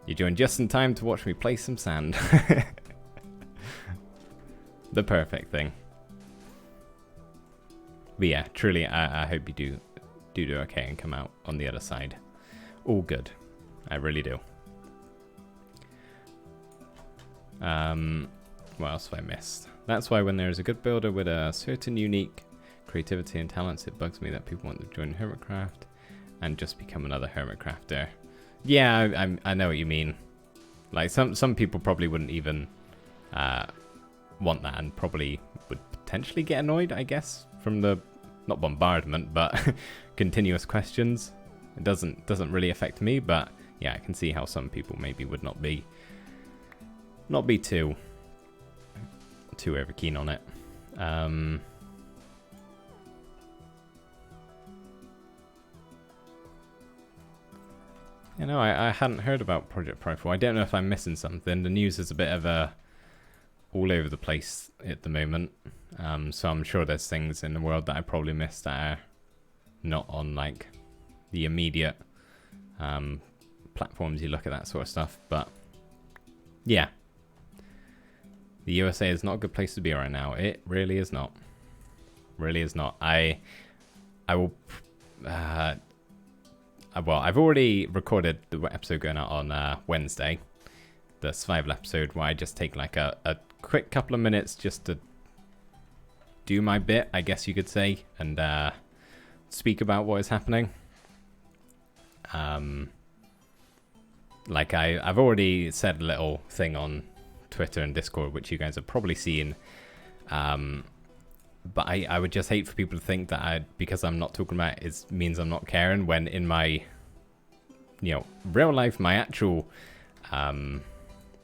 Speaker 1: You joined just in time to watch me play some sand. The perfect thing. But yeah, truly, I hope you do okay and come out on the other side. All good. I really do. What else have I missed? That's why when there is a good builder with a certain unique creativity and talents. It bugs me that people want to join Hermitcraft and just become another Hermitcrafter. Yeah, I know what you mean. Like, some people probably wouldn't even want that and probably would potentially get annoyed, I guess, from the, not bombardment, but continuous questions. It doesn't really affect me, but yeah, I can see how some people maybe would not be too over keen on it. You know, I hadn't heard about Project Profile. I don't know if I'm missing something. The news is a bit of a all over the place at the moment. So I'm sure there's things in the world that I probably missed that are not on like the immediate platforms you look at that sort of stuff. But yeah, the USA is not a good place to be right now. It really is not. Really is not. I will. Well, I've already recorded the episode going out on Wednesday, the survival episode, where I just take like a quick couple of minutes just to do my bit, I guess you could say, and speak about what is happening. Like I've already said a little thing on Twitter and Discord, which you guys have probably seen. But I would just hate for people to think that because I'm not talking about it means I'm not caring, when in my, real life, my actual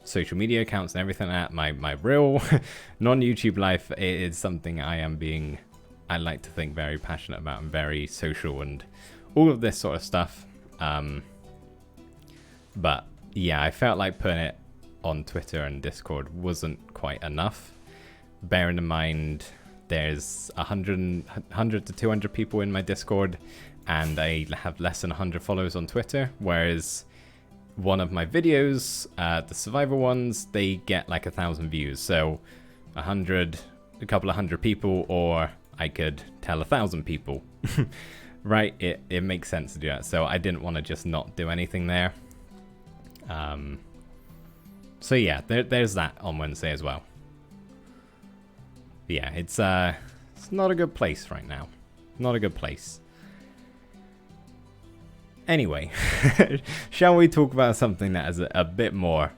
Speaker 1: social media accounts and everything like that, my real non-YouTube life, it is something I like to think, very passionate about and very social and all of this sort of stuff. But yeah, I felt like putting it on Twitter and Discord wasn't quite enough, bearing in mind there's 100 to 200 people in my Discord, and I have less than 100 followers on Twitter, whereas one of my videos, the survival ones, they get like 1,000 views. So a couple of hundred people, or I could tell 1,000 people, right? It makes sense to do that. So I didn't want to just not do anything there. So yeah, there's that on Wednesday as well. Yeah, it's not a good place right now. Not a good place. Anyway, shall we talk about something that is a bit more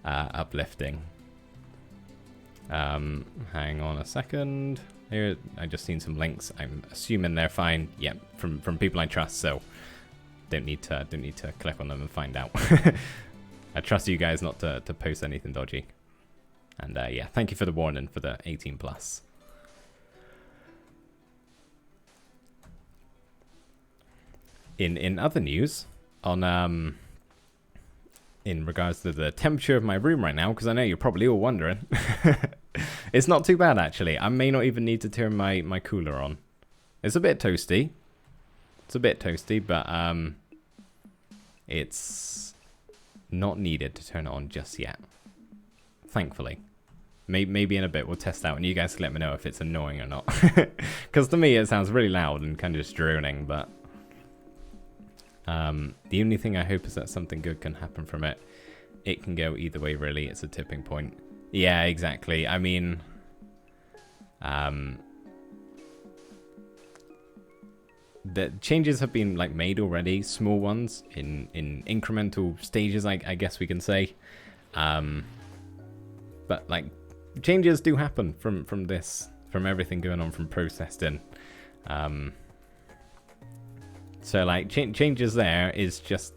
Speaker 1: uplifting? Hang on a second. Here, I just seen some links. I'm assuming they're fine. Yeah, from people I trust. So don't need to click on them and find out. I trust you guys not to post anything dodgy. And yeah, thank you for the warning for the 18 plus. In other news, on in regards to the temperature of my room right now, because I know you're probably all wondering, it's not too bad actually. I may not even need to turn my cooler on. It's a bit toasty. But it's not needed to turn it on just yet. Thankfully. Maybe in a bit we'll test out and you guys can let me know if it's annoying or not. Because to me it sounds really loud and kind of just droning, but the only thing I hope is that something good can happen from it. It can go either way really, it's a tipping point. Yeah, exactly. I mean, the changes have been like made already, small ones in incremental stages, I guess we can say. But like changes do happen from everything going on from processing. So like changes there is just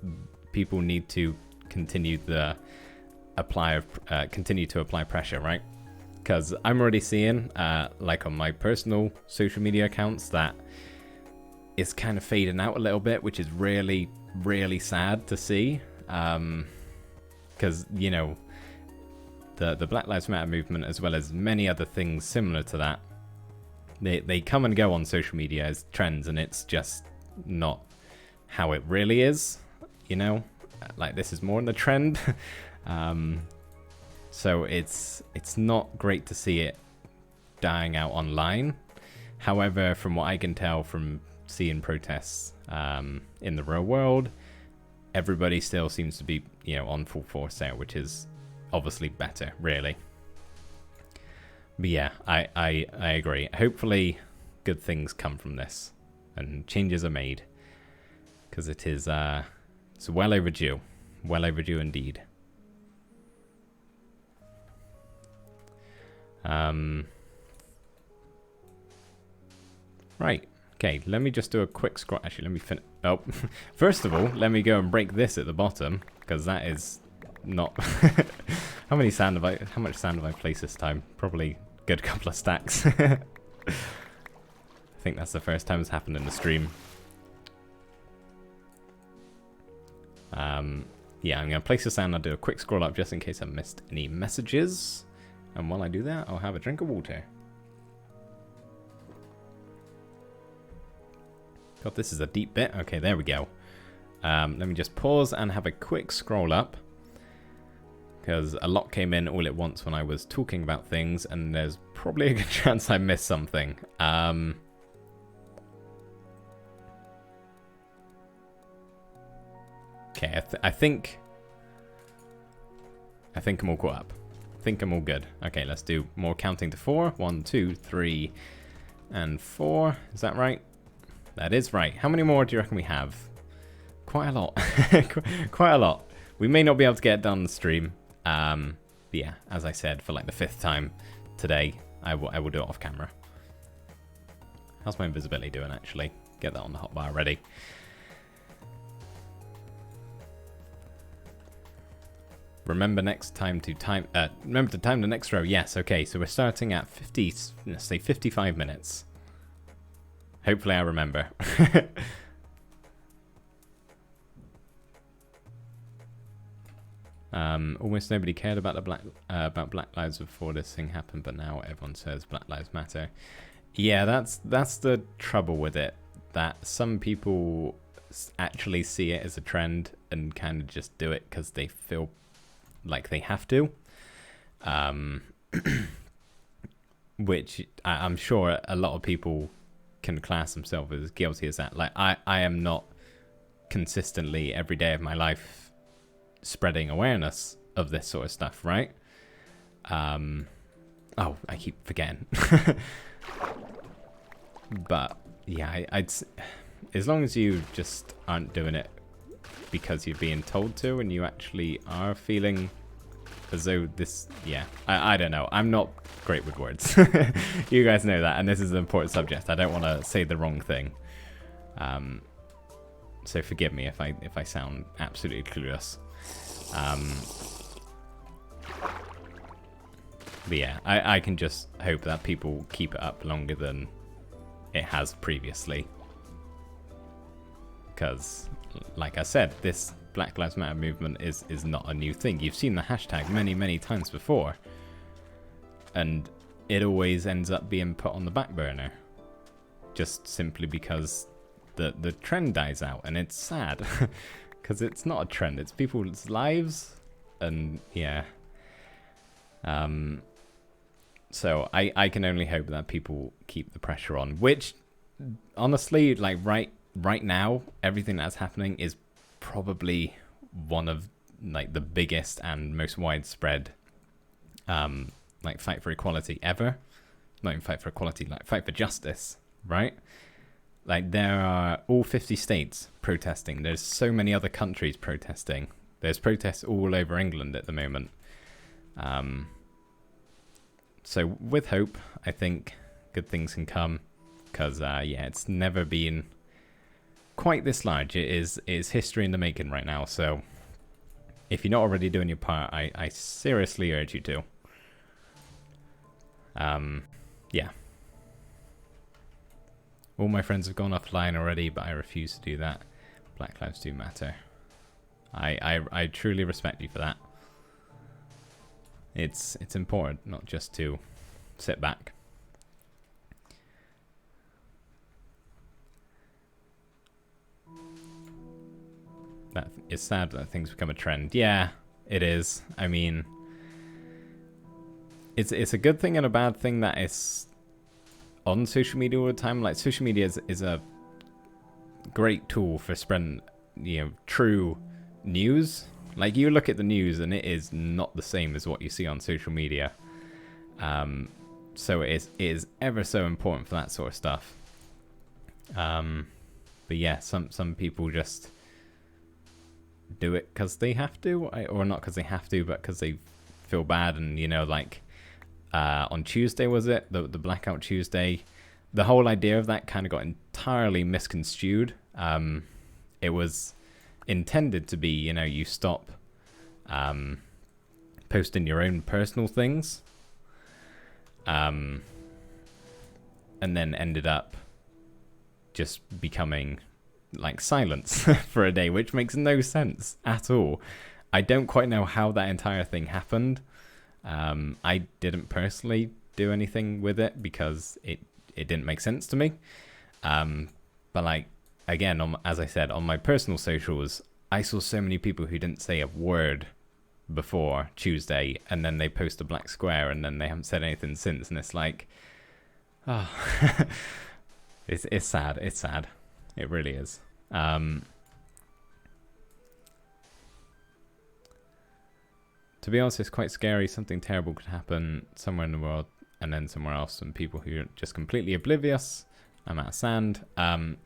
Speaker 1: people need to continue to apply pressure, right? Because I'm already seeing like on my personal social media accounts that it's kind of fading out a little bit, which is really, really sad to see. Because, the Black Lives Matter movement, as well as many other things similar to that, they come and go on social media as trends, and it's just not how it really is, like this is more in the trend. So it's not great to see it dying out online. However, from what I can tell from seeing protests in the real world, everybody still seems to be on full force there, which is obviously better, really. But yeah, I agree. Hopefully good things come from this, and changes are made, because it is it's well overdue indeed. Right, okay, let me just do a quick scroll. Actually, let me finish. Oh, first of all, let me go and break this at the bottom, because that is not. How much sand have I placed this time? Probably a good couple of stacks. I think that's the first time it's happened in the stream. Yeah, I'm going to place this down. I'll do a quick scroll up just in case I missed any messages. And while I do that, I'll have a drink of water. God, this is a deep bit. Okay, there we go. Let me just pause and have a quick scroll up, because a lot came in all at once when I was talking about things, and there's probably a good chance I missed something. Okay, I think I'm all caught up. I think I'm all good. Okay, let's do more counting to 4. 1, 2, 3, and 4. Is that right? That is right. How many more do you reckon we have? Quite a lot. Quite a lot. We may not be able to get it done on the stream. But yeah, as I said, for like the 5th time today, I will do it off camera. How's my invisibility doing, actually? Get that on the hotbar ready. Remember to time the next row. Yes, okay, so we're starting at 50, let's say 55 minutes. Hopefully I remember. Almost nobody cared about the Black Lives before this thing happened, but now everyone says Black Lives Matter. Yeah, that's the trouble with it. That some people actually see it as a trend and kind of just do it because they feel like they have to. Which I'm sure a lot of people can class themselves as guilty as that. Like I am not consistently every day of my life spreading awareness of this sort of stuff, right? Oh, I keep forgetting. But yeah, I'd as long as you just aren't doing it because you're being told to, and you actually are feeling as though this, yeah, I don't know. I'm not great with words. You guys know that, and this is an important subject. I don't want to say the wrong thing. So forgive me if I sound absolutely clueless. But yeah, I can just hope that people keep it up longer than it has previously. Because, like I said, this Black Lives Matter movement is not a new thing. You've seen the hashtag many, many times before. And it always ends up being put on the back burner. Just simply because the trend dies out. And it's sad. Because it's not a trend. It's people's lives. And, yeah. So I can only hope that people keep the pressure on. Which, honestly, like right now, everything that's happening is probably one of like the biggest and most widespread like fight for equality ever. Not even fight for equality, like fight for justice, right? Like there are all 50 states protesting. There's so many other countries protesting. There's protests all over England at the moment. So with hope, I think good things can come. Because yeah, it's never been quite this large. It is history in the making right now. So if you're not already doing your part, I seriously urge you to. Yeah. All my friends have gone offline already, but I refuse to do that. Black lives do matter. I truly respect you for that. It's important not just to sit back. That it's sad that things become a trend. Yeah, it is. I mean, it's a good thing and a bad thing that it's on social media all the time. Like social media is a great tool for spreading, true news. Like you look at the news and it is not the same as what you see on social media. So it is ever so important for that sort of stuff. But yeah, some people just do it because they have to, or not because they have to, but because they feel bad. And you know, like on Tuesday, was it the Blackout Tuesday? The whole idea of that kind of got entirely misconstrued. It was intended to be, you know, you stop posting your own personal things, and then ended up just becoming like silence for a day, which makes no sense at all. I don't quite know how that entire thing happened. I didn't personally do anything with it because it didn't make sense to me. But like, again, as I said, on my personal socials, I saw so many people who didn't say a word before Tuesday, and then they post a black square, and then they haven't said anything since, and it's like, oh, it's sad. It's sad. It really is. To be honest, it's quite scary. Something terrible could happen somewhere in the world and then somewhere else, and people who are just completely oblivious, I'm at sand, to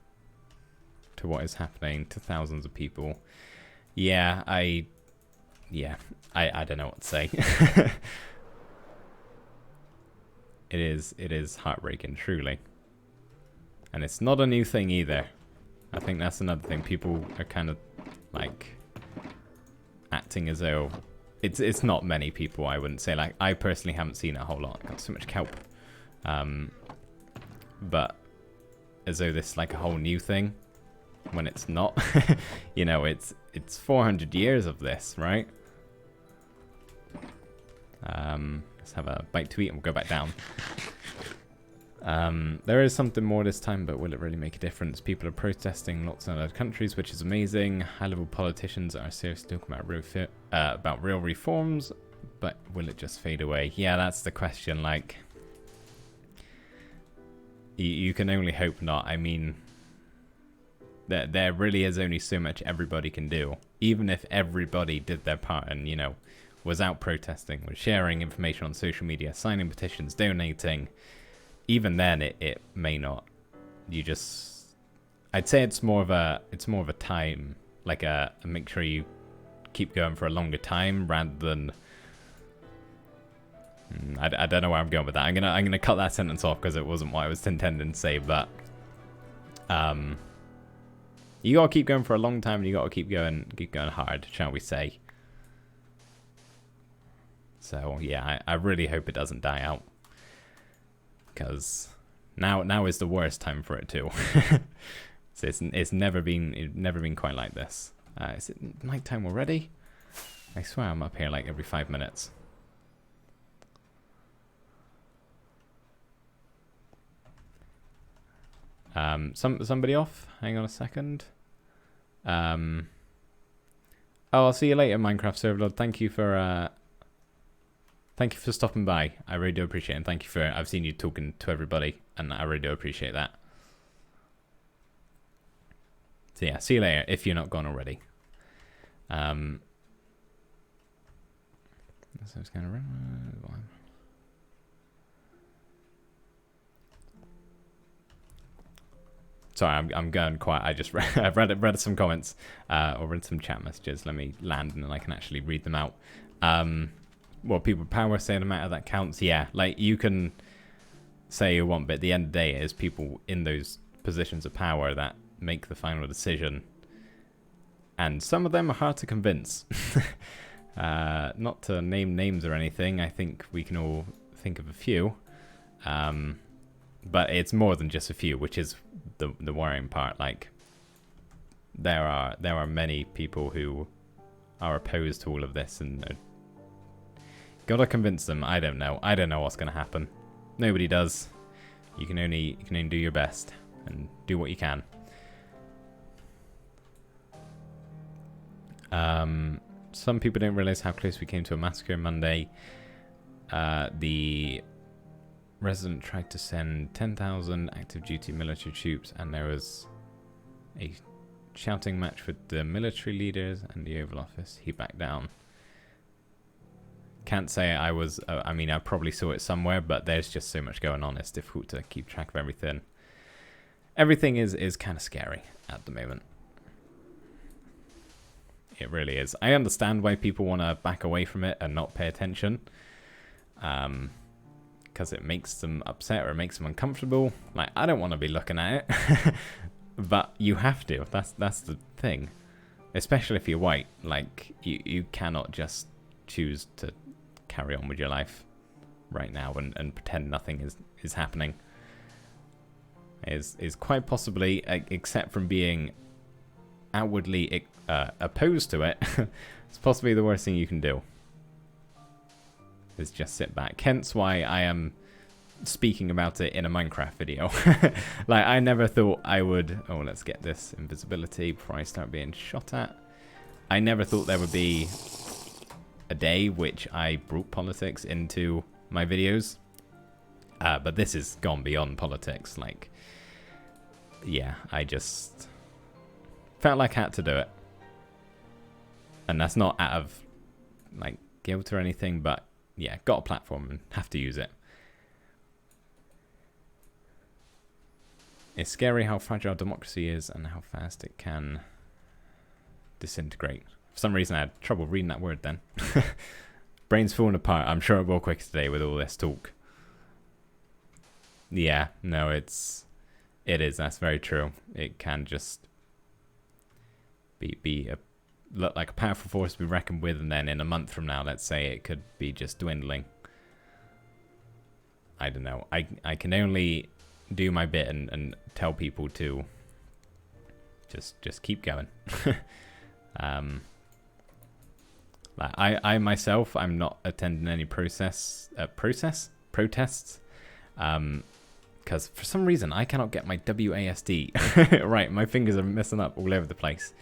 Speaker 1: what is happening to thousands of people. Yeah, I don't know what to say. It is heartbreaking, truly. And it's not a new thing either. I think that's another thing. People are kind of like acting as though it's not many people, I wouldn't say. Like, I personally haven't seen it a whole lot. I've got so much kelp. But as though this is like a whole new thing when it's not. You know, it's 400 years of this, right? Let's have a bite to eat and we'll go back down. There is something more this time, but will it really make a difference? People are protesting lots in other countries, which is amazing. High-level politicians are seriously talking about real reforms, but will it just fade away? Yeah, that's the question. Like, you can only hope not. I mean, there really is only so much everybody can do. Even if everybody did their part and, you know, was out protesting, was sharing information on social media, signing petitions, donating, even then it may not. I'd say it's more of a time, like make sure you keep going for a longer time rather than I don't know where I'm going with that. I'm gonna cut that sentence off because it wasn't what I was intending to say, but you gotta keep going for a long time and you gotta keep going hard, shall we say. So yeah, I really hope it doesn't die out. Because now is the worst time for it too. So it's never been quite like this. Is it nighttime already? I swear I'm up here like every 5 minutes. Somebody off? Hang on a second. Oh, I'll see you later, Minecraft Serverlord. Thank you for stopping by. I really do appreciate it. And thank you for... I've seen you talking to everybody, and I really do appreciate that. So yeah, see you later, if you're not gone already. So it's kind of... Sorry, I'm going quiet. I just I've read some comments, or read some chat messages. Let me land, and then I can actually read them out. Well, people power say the matter that counts. Yeah, like you can say you want, but at the end of the day, it is people in those positions of power that make the final decision, and some of them are hard to convince. Not to name names or anything, I think we can all think of a few, but it's more than just a few, which is the worrying part. Like there are many people who are opposed to all of this, and gotta convince them. I don't know what's gonna happen. Nobody does. You can only do your best and do what you can. Some people don't realize how close we came to a massacre Monday. The resident tried to send 10,000 active duty military troops, and there was a shouting match with the military leaders and the Oval Office. He backed down. Can't say I was, I mean, I probably saw it somewhere, but there's just so much going on. It's difficult to keep track of everything. Everything is kind of scary at the moment. It really is. I understand why people want to back away from it and not pay attention. Because it makes them upset or it makes them uncomfortable. Like, I don't want to be looking at it. But you have to. That's the thing. Especially if you're white. Like, you cannot just choose to carry on with your life right now and pretend nothing is happening. Is quite possibly, except from being outwardly opposed to it, it's possibly the worst thing you can do. Is just sit back. Hence why I am speaking about it in a Minecraft video. Like, I never thought I would... Oh, let's get this invisibility before I start being shot at. I never thought there would be a day which I brought politics into my videos. But this has gone beyond politics. Like, yeah, I just felt like I had to do it. And that's not out of, like, guilt or anything, but yeah, got a platform and have to use it. It's scary how fragile democracy is and how fast it can disintegrate. For some reason I had trouble reading that word then. Brain's falling apart. I'm sure it will quick today with all this talk. Yeah, no, it is. That's very true. It can just look like a powerful force to be reckoned with, and then in a month from now, let's say, it could be just dwindling. I don't know. I can only do my bit and tell people to just keep going. Like I myself, I'm not attending any protests. Because for some reason I cannot get my WASD right. My fingers are messing up all over the place.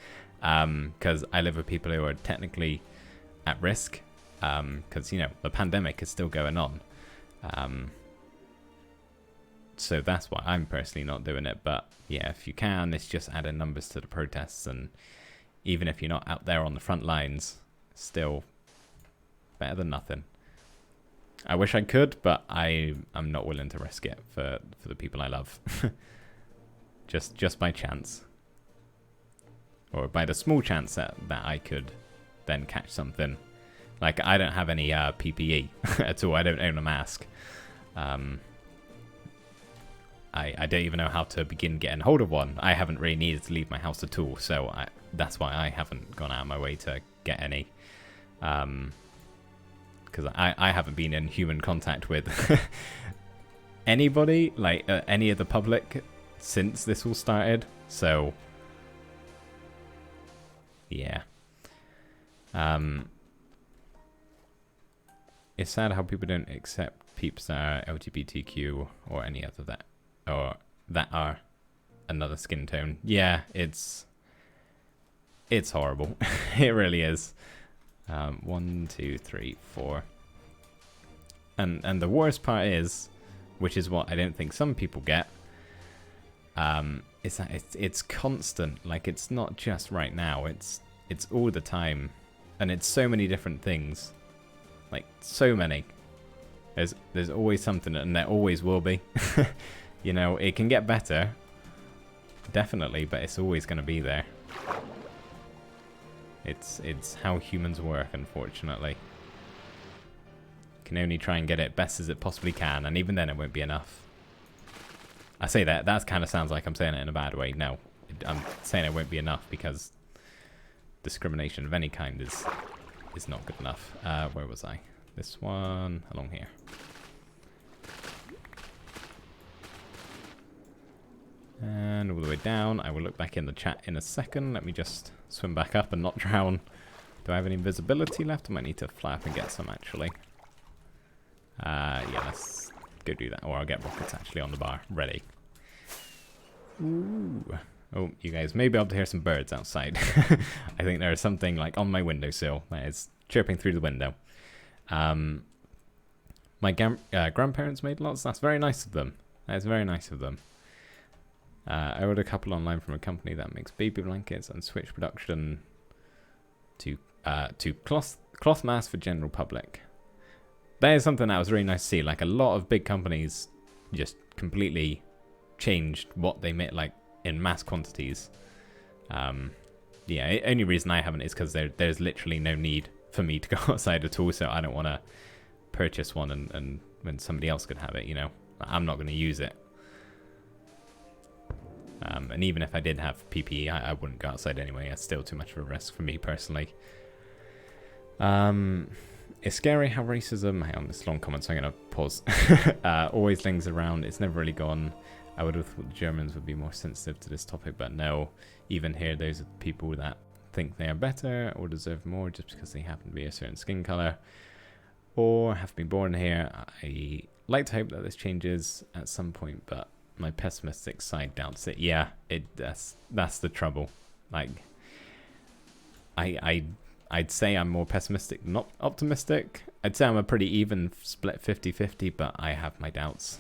Speaker 1: Because I live with people who are technically at risk. Because, you know, the pandemic is still going on. So that's why I'm personally not doing it. But yeah, if you can, it's just adding numbers to the protests. And even if you're not out there on the front lines, still better than nothing. I wish I could, but I'm not willing to risk it for the people I love. just by chance. Or by the small chance that I could then catch something. Like, I don't have any PPE at all. I don't own a mask. I don't even know how to begin getting hold of one. I haven't really needed to leave my house at all, so that's why I haven't gone out of my way to get any. Because I haven't been in human contact with anybody, like any of the public, since this all started. So, yeah. It's sad how people don't accept peeps that are LGBTQ or any other that are another skin tone. Yeah, it's horrible. It really is. 1, 2, 3, 4. And the worst part is, which is what I don't think some people get, is that it's constant. Like, it's not just right now. It's all the time, and it's so many different things. Like, so many. There's always something, and there always will be. You know, it can get better, definitely, but it's always going to be there. It's how humans work, unfortunately. Can only try and get it best as it possibly can, and even then it won't be enough. I say that kind of sounds like I'm saying it in a bad way. No, I'm saying it won't be enough because discrimination of any kind is not good enough. Where was I? This one along here. And all the way down. I will look back in the chat in a second. Let me just swim back up and not drown. Do I have any invisibility left? I might need to fly up and get some, actually. Yeah, let's go do that. Or I'll get rockets, actually, on the bar. Ready. Ooh. Oh, you guys may be able to hear some birds outside. I think there is something, like, on my windowsill that is chirping through the window. My grandparents made lots. That's very nice of them. That is very nice of them. I ordered a couple online from a company that makes baby blankets and switched production to cloth masks for general public. that is something that was really nice to see. Like, a lot of big companies just completely changed what they make, like, in mass quantities. Yeah, only reason I haven't is because there's literally no need for me to go outside at all, so I don't want to purchase one and when somebody else could have it, you know. I'm not going to use it. And even if I did have PPE, I wouldn't go outside anyway. It's still too much of a risk for me personally. It's scary how racism... Hang on, this long comment, so I'm going to pause. Always lingers around. It's never really gone. I would have thought the Germans would be more sensitive to this topic, but no. Even here, those are people that think they are better or deserve more just because they happen to be a certain skin color or have been born here. I like to hope that this changes at some point, but my pessimistic side doubts it. Yeah, that's the trouble. Like, I'd say I'm more pessimistic, not optimistic. I'd say I'm a pretty even split 50-50, but I have my doubts.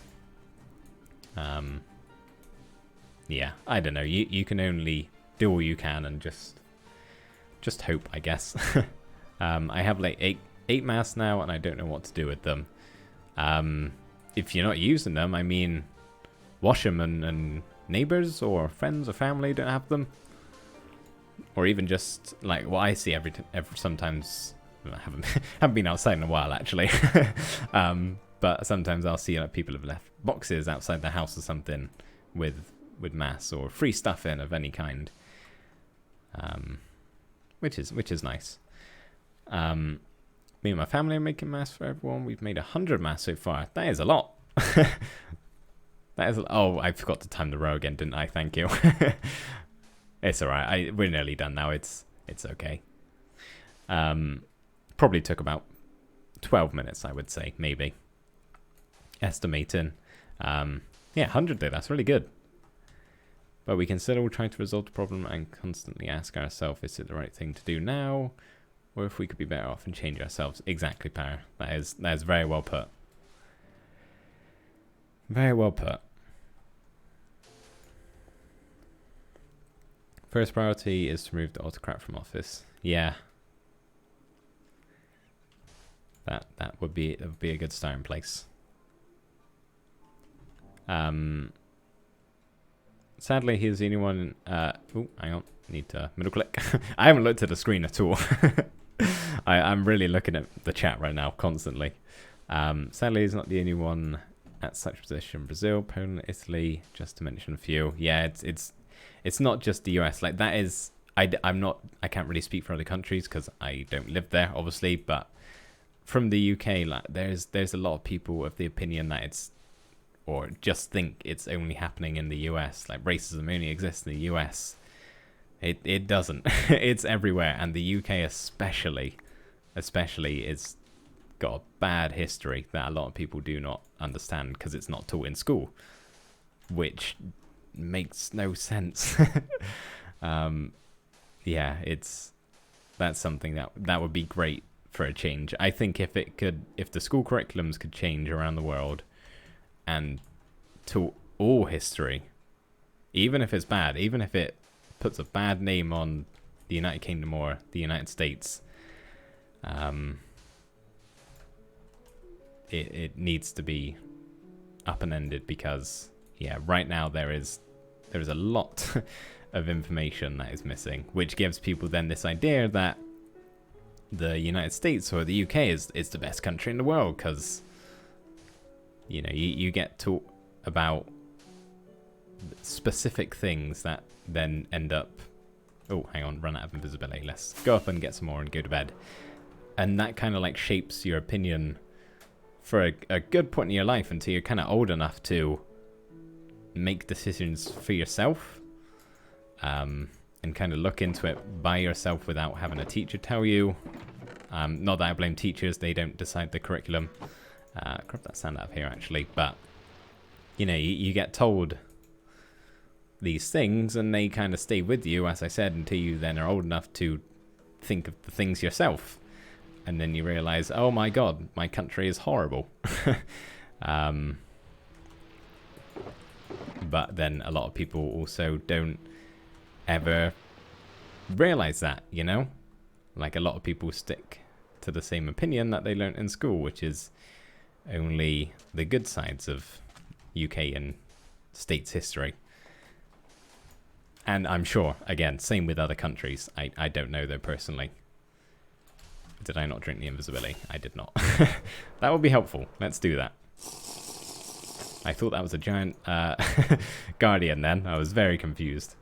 Speaker 1: Yeah, I don't know. You can only do all you can and just hope, I guess. I have like eight masks now, and I don't know what to do with them. If you're not using them, I mean, wash them, and neighbors or friends or family don't have them. Or even just like what I see every sometimes. I haven't been outside in a while actually. But sometimes I'll see like people have left boxes outside the house or something with masks or free stuff in of any kind. Which is nice. Me and my family are making masks for everyone. We've made 100 masks so far. That is a lot. Oh, I forgot to time the row again, didn't I? Thank you. It's alright. We're nearly done now. It's okay. Probably took about 12 minutes, I would say, maybe. Estimating. Yeah, 100 though. That's really good. But we can still try to resolve the problem and constantly ask ourselves, is it the right thing to do now? Or if we could be better off and change ourselves. Exactly, Power. That is very well put. Very well put. First priority is to remove the autocrat from office. Yeah. That would be a good starting place. Sadly, he's the only one... oh, hang on. Need to middle click. I haven't looked at the screen at all. I'm really looking at the chat right now, constantly. Sadly, he's not the only one at such position. Brazil, Poland, Italy, just to mention a few. Yeah, it's not just the US. Like, that is... I can't really speak for other countries because I don't live there, obviously. But from the UK, like, there's a lot of people of the opinion that it's... or just think it's only happening in the US. Like, racism only exists in the US. It doesn't. It's everywhere, and the UK especially is got a bad history that a lot of people do not understand because it's not taught in school, which makes no sense. Yeah, that's something that would be great for a change. I think if the school curriculums could change around the world and to all history, even if it's bad, even if it puts a bad name on the United Kingdom or the United States, it needs to be up and ended because, yeah, right now there is a lot of information that is missing, which gives people then this idea that the United States or the UK is the best country in the world because, you know, you get taught about specific things that then end up... Oh, hang on, run out of invisibility. Let's go up and get some more and go to bed. And that kind of like shapes your opinion for a good point in your life until you're kind of old enough to make decisions for yourself, and kind of look into it by yourself without having a teacher tell you. Not that I blame teachers, they don't decide the curriculum. Crap that sound out of here actually, but you know, you get told these things and they kind of stay with you, as I said, until you then are old enough to think of the things yourself, and then you realize, oh my god, my country is horrible. But then a lot of people also don't ever realize that, you know, like a lot of people stick to the same opinion that they learnt in school, which is only the good sides of UK and states history. And I'm sure, again, same with other countries. I don't know though personally. Did I not drink the invisibility? I did not. That would be helpful. Let's do that. I thought that was a giant guardian then. I was very confused.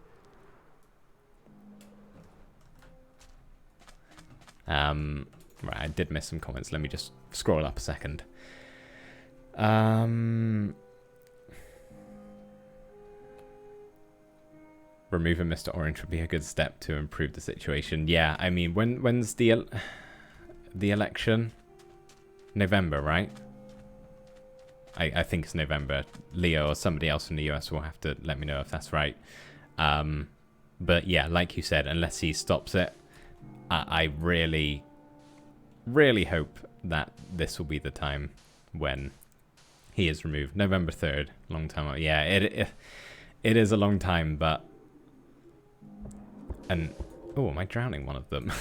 Speaker 1: Right, I did miss some comments. Let me just scroll up a second. Removing Mr. Orange would be a good step to improve the situation. Yeah, I mean, when's the election? November, right? I think it's November. Leo or somebody else from the US will have to let me know if that's right. But yeah, like you said, unless he stops it, I really, really hope that this will be the time when he is removed. November 3rd, long time out. Yeah, it is a long time, but... And... Oh, am I drowning one of them?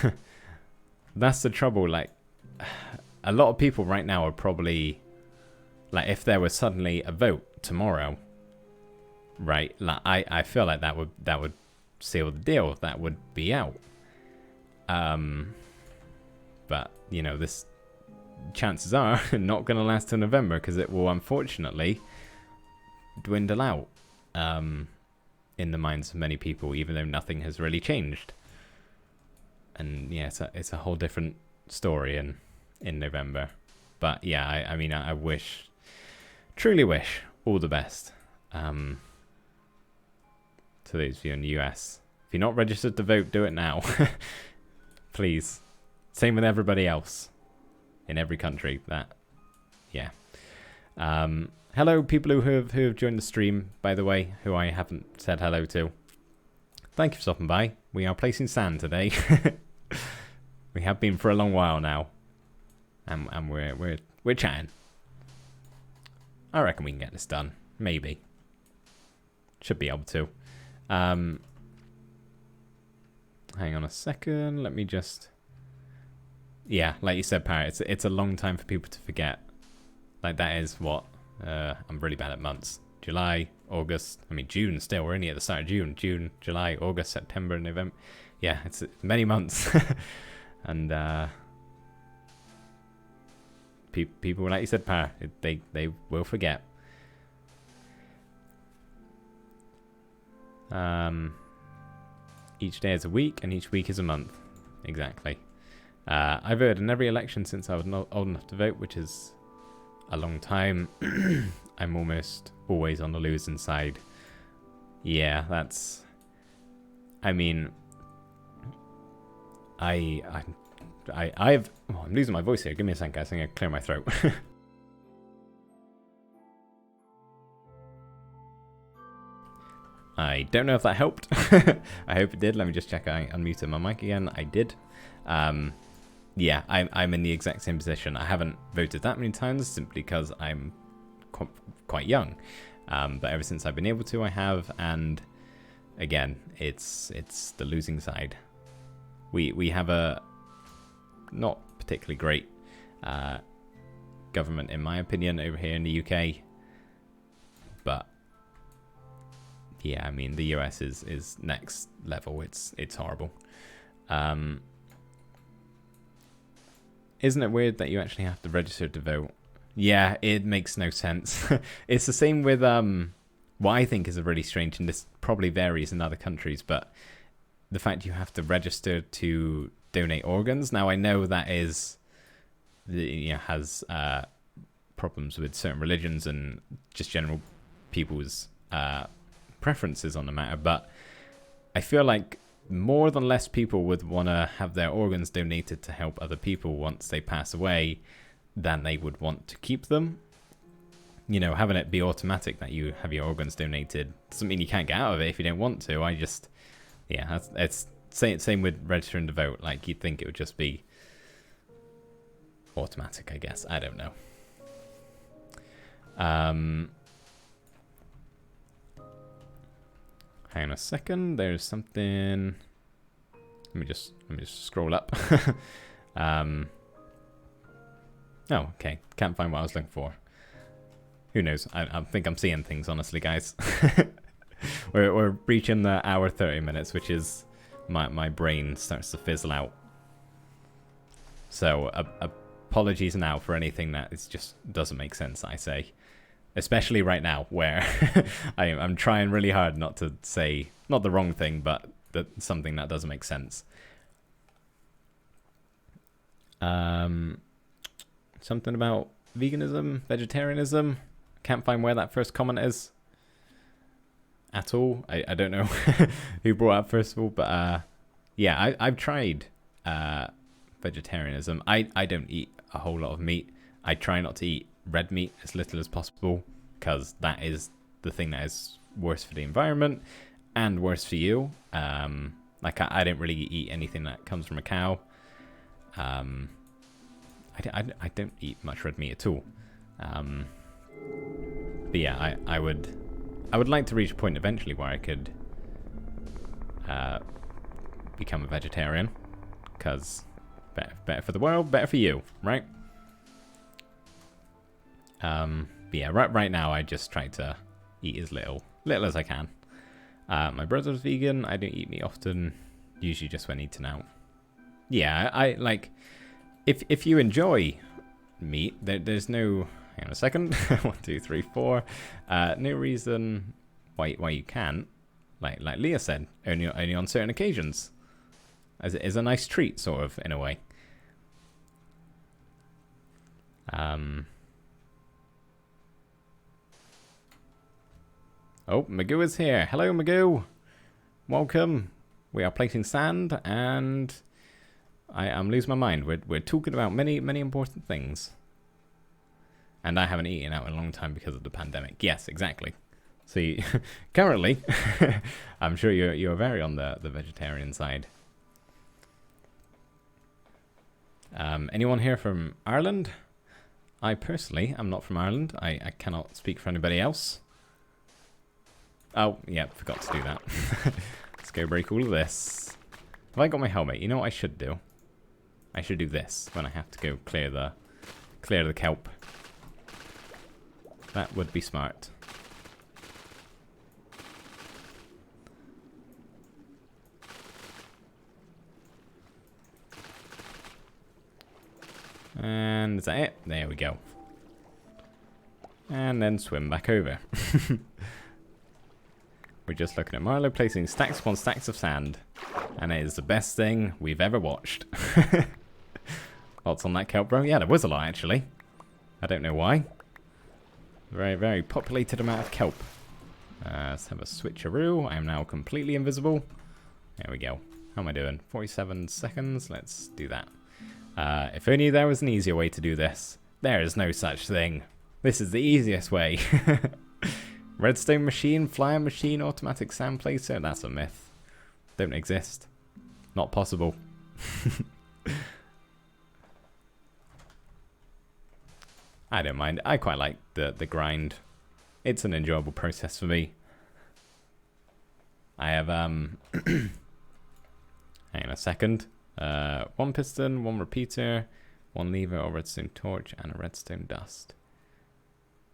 Speaker 1: That's the trouble, like... A lot of people right now are probably... Like, if there was suddenly a vote tomorrow, right? Like, I feel like that would seal the deal. That would be out. But, you know, this... chances are not going to last till November, because it will unfortunately dwindle out in the minds of many people, even though nothing has really changed. And yeah, it's a whole different story in November. But yeah, I mean, I wish, truly wish all the best to those of you in the US. If you're not registered to vote, do it now. Please. Same with everybody else. In every country, that, yeah. Hello, people who have joined the stream, by the way, who I haven't said hello to. Thank you for stopping by. We are placing sand today. We have been for a long while now, and we're chatting. I reckon we can get this done. Maybe. Should be able to. Hang on a second. Let me just. Yeah, like you said, Parrot, it's a long time for people to forget. Like, that is what... I'm really bad at months. July, August... I mean, June still. We're only at the start of June. June, July, August, September, November... Yeah, it's many months. And, people, like you said, Parrot, they will forget. Each day is a week, and each week is a month. Exactly. I voted in every election since I was not old enough to vote, which is a long time. I'm almost always on the losing side. Yeah, that's... I mean... I've... Oh, I'm losing my voice here. Give me a second, guys. I'm going to clear my throat. I don't know if that helped. I hope it did. Let me just check I unmuted my mic again. I did. Yeah, I'm in the exact same position. I haven't voted that many times simply because I'm quite young. But ever since I've been able to, I have. And again, it's the losing side. We have a not particularly great government, in my opinion, over here in the UK. But yeah, I mean, the US is next level. It's horrible. Isn't it weird that you actually have to register to vote? Yeah, it makes no sense. It's the same with what I think is a really strange, and this probably varies in other countries, but the fact you have to register to donate organs. Now, I know that is, has problems with certain religions and just general people's preferences on the matter, but I feel like more than less people would want to have their organs donated to help other people once they pass away than they would want to keep them. You know, having it be automatic that you have your organs donated doesn't mean you can't get out of it if you don't want to. It's same with registering to vote. Like, you'd think it would just be automatic, I guess. I don't know. Hang on a second. There's something. Let me just scroll up. Oh, okay. Can't find what I was looking for. Who knows? I think I'm seeing things, honestly, guys. we're reaching the hour 30 minutes, which is my brain starts to fizzle out. So apologies now for anything that is just doesn't make sense, I say. Especially right now, where I'm trying really hard not to say, not the wrong thing, but something that doesn't make sense. Something about veganism, vegetarianism. Can't find where that first comment is at all. I don't know who brought up first of all, but yeah, I've tried vegetarianism. I don't eat a whole lot of meat. I try not to eat red meat as little as possible, because that is the thing that is worse for the environment and worse for you. Like I don't really eat anything that comes from a cow. I don't eat much red meat at all. But yeah, I would like to reach a point eventually where I could become a vegetarian, because better for the world, better for you, right? But yeah, right now I just try to eat as little as I can. My brother's vegan. I don't eat meat often, usually just when eating out. Yeah, I like, if you enjoy meat, there's no, hang on a second, 1, 2, 3, 4, no reason why you can't, like Leah said, only on certain occasions, as it is a nice treat, sort of, in a way. Oh, Magoo is here. Hello, Magoo. Welcome. We are placing sand, and I'm losing my mind. We're talking about many important things. And I haven't eaten out in a long time because of the pandemic. Yes, exactly. See, currently, I'm sure you're very on the vegetarian side. Anyone here from Ireland? I personally am not from Ireland. I cannot speak for anybody else. Oh, yeah, forgot to do that. Let's go break all of this. Have I got my helmet? You know what I should do? I should do this when I have to go clear the kelp. That would be smart. And is that it? There we go. And then swim back over. We're just looking at Marlo placing stacks upon stacks of sand. And it is the best thing we've ever watched. Lots on that kelp, bro. Yeah, there was a lot, actually. I don't know why. Very, very populated amount of kelp. Let's have a switcheroo. I am now completely invisible. There we go. How am I doing? 47 seconds. Let's do that. If only there was an easier way to do this. There is no such thing. This is the easiest way. Redstone machine, flyer machine, automatic sand placer. That's a myth. Don't exist. Not possible. I don't mind. I quite like the grind. It's an enjoyable process for me. I have hang on a second. 1 piston, 1 repeater, 1 lever, a redstone torch, and a redstone dust.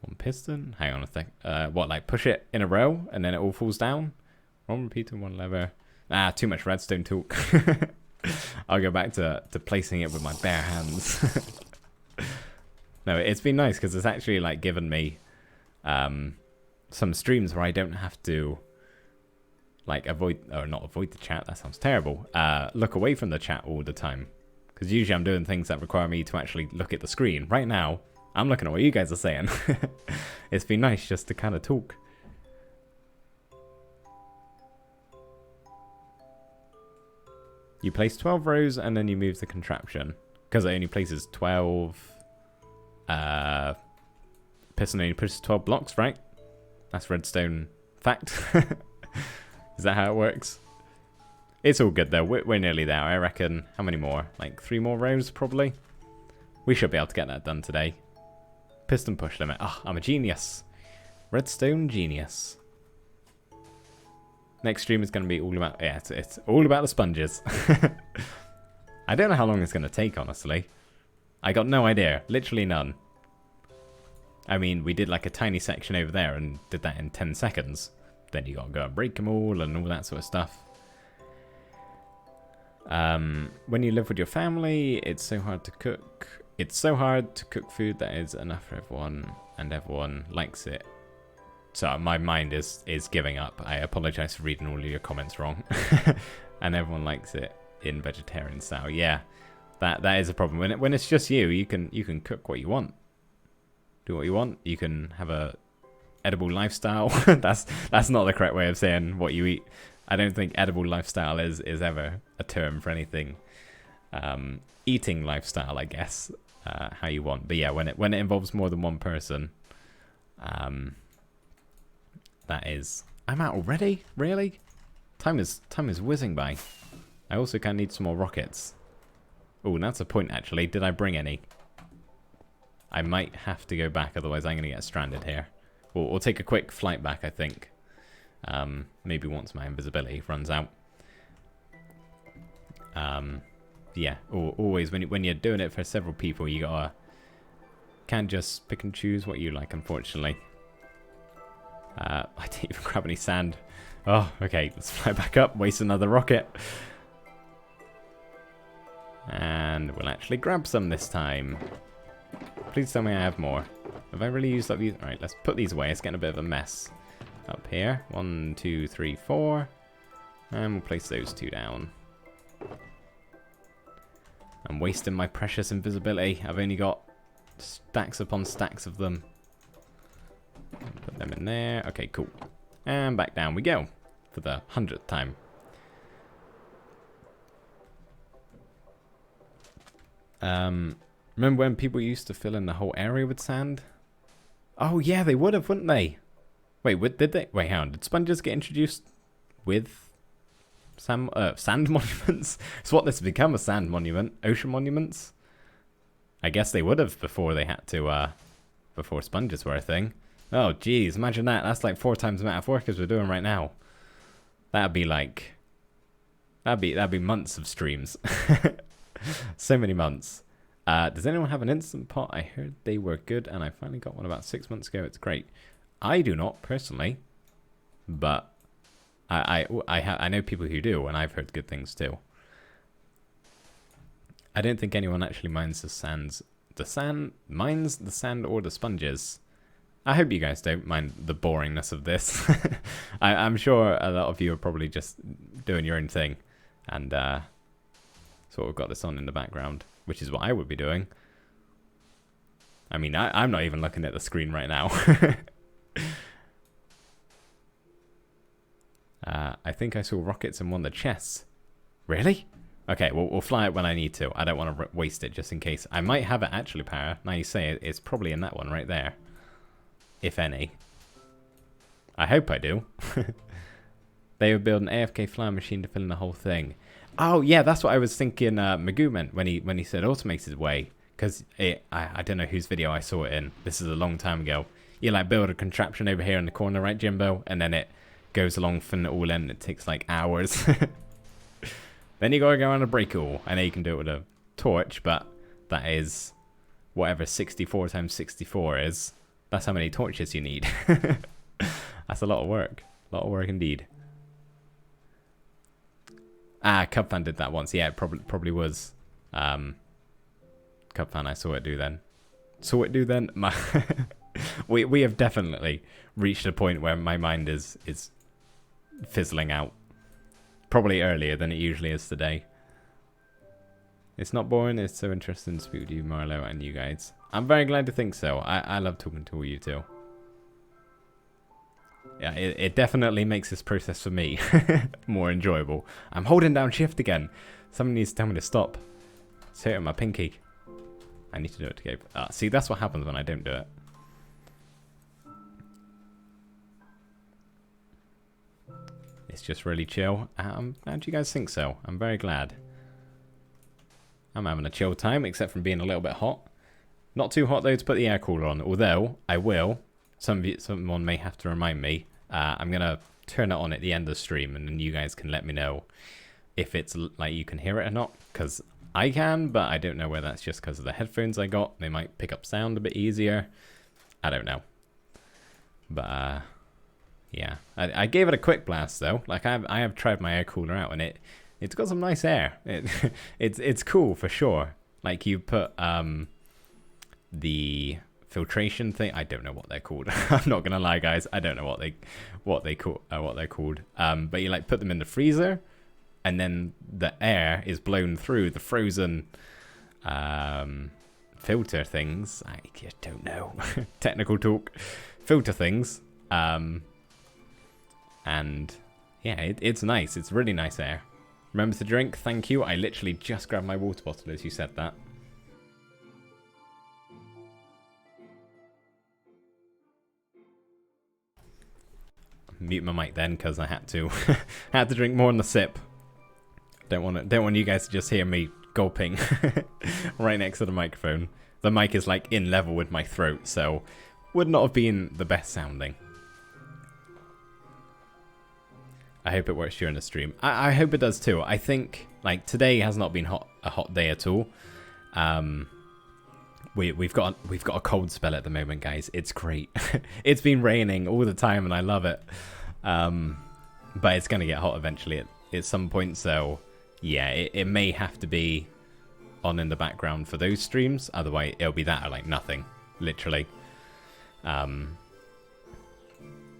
Speaker 1: 1 piston. Hang on a sec. What, like push it in a row and then it all falls down? 1 repeater, 1 lever. Ah, too much redstone talk. I'll go back to placing it with my bare hands. No, it's been nice because it's actually like given me some streams where I don't have to like not avoid the chat. That sounds terrible. Look away from the chat all the time, because usually I'm doing things that require me to actually look at the screen. Right now, I'm looking at what you guys are saying. It's been nice just to kind of talk. You place 12 rows and then you move the contraption, because it only places 12. Piston only pushes 12 blocks, right? That's redstone fact. Is that how it works? It's all good though. We're nearly there, I reckon. How many more? Like 3 more rows, probably. We should be able to get that done today. Piston push limit. Ah, I'm a genius. Redstone genius. Next stream is going to be all about... Yeah, it's all about the sponges. I don't know how long it's going to take, honestly. I got no idea. Literally none. I mean, we did like a tiny section over there and did that in 10 seconds. Then you gotta go and break them all and all that sort of stuff. When you live with your family, it's so hard to cook. It's so hard to cook food that is enough for everyone, and everyone likes it. So my mind is giving up. I apologize for reading all of your comments wrong. And everyone likes it in vegetarian style. Yeah, that is a problem. When it's just you, you can cook what you want, do what you want. You can have a edible lifestyle. that's not the correct way of saying what you eat. I don't think edible lifestyle is ever a term for anything. Eating lifestyle, I guess, how you want. But yeah, when it involves more than one person, that is. I'm out already? Really? Time is whizzing by. I also kind of need some more rockets. Oh, that's a point actually. Did I bring any? I might have to go back, otherwise I'm gonna get stranded here. We'll take a quick flight back, I think. Maybe once my invisibility runs out. Yeah, always when you're doing it for several people, you can't just pick and choose what you like, unfortunately. I didn't even grab any sand. Oh, okay, let's fly back up, waste another rocket. And we'll actually grab some this time. Please tell me I have more. Have I really used up these? Alright, let's put these away. It's getting a bit of a mess up here. 1, 2, 3, 4. And we'll place those 2 down. I'm wasting my precious invisibility. I've only got stacks upon stacks of them. Put them in there. Okay, cool. And back down we go for the 100th time. Remember when people used to fill in the whole area with sand? Oh yeah, they would have, wouldn't they? Wait, did they? Wait, hang on. Did sponges get introduced with sand monuments? It's what this has become, a sand monument. Ocean monuments? I guess they would have before they had to, before sponges were a thing. Oh, geez, imagine that. That's like 4 times the amount of work as we're doing right now. That'd be like... That'd be months of streams. So many months. Does anyone have an instant pot? I heard they were good, and I finally got one about 6 months ago. It's great. I do not, personally. But I know people who do, and I've heard good things too. I don't think anyone actually minds the sands. Minds the sand or the sponges. I hope you guys don't mind the boringness of this. I'm sure a lot of you are probably just doing your own thing. And sort of got this on in the background, which is what I would be doing. I mean, I'm not even looking at the screen right now. I think I saw rockets in one of the chests. Really? Okay, well, we'll fly it when I need to. I don't want to waste it just in case. I might have it actually, Para. Now you say it, it's probably in that one right there. If any. I hope I do. They would build an AFK flying machine to fill in the whole thing. Oh, yeah, that's what I was thinking Magoo meant when he said automated way. Because I don't know whose video I saw it in. This is a long time ago. You like build a contraption over here in the corner, right, Jimbo? And then it goes along, filling it all in. It takes like hours. Then you gotta go on a break all. I know you can do it with a torch, but that is whatever 64 times 64 is. That's how many torches you need. That's a lot of work. A lot of work indeed. Cubfan did that once. Yeah, it probably was. Cubfan, I saw it do then. We have definitely reached a point where my mind is fizzling out. Probably earlier than it usually is today. It's not boring. It's so interesting to speak with you, Marlo, and you guys. I'm very glad to think so. I love talking to all you two. Yeah, it definitely makes this process for me more enjoyable. I'm holding down shift again. Someone needs to tell me to stop. It's hitting my pinky. I need to do it to go. See, that's what happens when I don't do it. It's just really chill. How do you guys think so? I'm very glad. I'm having a chill time, except from being a little bit hot. Not too hot though to put the air cooler on, although I will. Someone may have to remind me. I'm gonna turn it on at the end of the stream, and then you guys can let me know if it's like you can hear it or not. Because I can, but I don't know whether that's just because of the headphones I got. They might pick up sound a bit easier. I don't know. But, yeah. I gave it a quick blast, though. Like, I have tried my air cooler out, and it's got some nice air. It's cool, for sure. Like, you put the filtration thing. I don't know what they're called. I'm not gonna lie, guys. I don't know what they're called. But you like put them in the freezer, and then the air is blown through the frozen filter things. I just don't know. Technical talk. Filter things. And yeah, it's nice. It's really nice air. Remember to drink. Thank you. I literally just grabbed my water bottle as you said that. Mute my mic then because I had to had to drink more than a sip. Don't want you guys to just hear me gulping right next to the microphone. The mic is like in level with my throat, so would not have been the best sounding. I hope it works during the stream. I hope it does too. I think like today has not been a hot day at all. We've got a cold spell at the moment, guys. It's great. It's been raining all the time, and I love it. But it's gonna get hot eventually at some point. So yeah, it may have to be on in the background for those streams. Otherwise, it'll be that or like nothing, literally.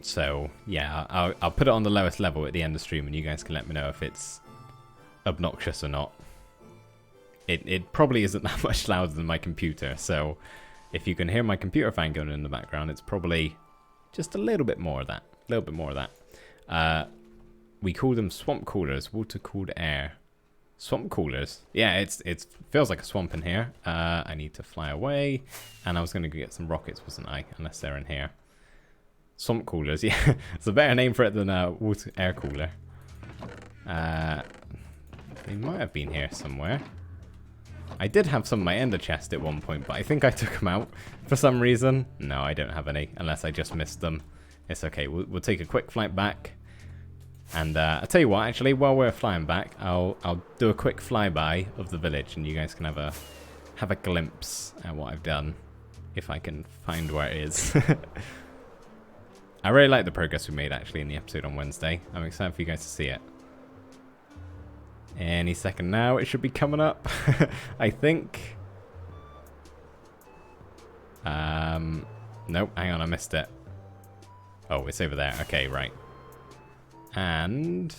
Speaker 1: So yeah, I'll put it on the lowest level at the end of the stream, and you guys can let me know if it's obnoxious or not. It probably isn't that much louder than my computer, so if you can hear my computer fan going in the background, it's probably just a little bit more of that. A little bit more of that. We call them swamp coolers, water-cooled air. Swamp coolers? Yeah, it feels like a swamp in here. I need to fly away, and I was going to get some rockets, wasn't I? Unless they're in here. Swamp coolers, yeah. It's a better name for it than a air cooler. They might have been here somewhere. I did have some in my ender chest at one point, but I think I took them out for some reason. No, I don't have any, unless I just missed them. It's okay, we'll take a quick flight back. And I'll tell you what, actually, while we're flying back, I'll do a quick flyby of the village, and you guys can have a glimpse at what I've done, if I can find where it is. I really like the progress we made, actually, in the episode on Wednesday. I'm excited for you guys to see it. Any second now, it should be coming up, I think. Nope, hang on, I missed it. Oh, it's over there. Okay, right. And...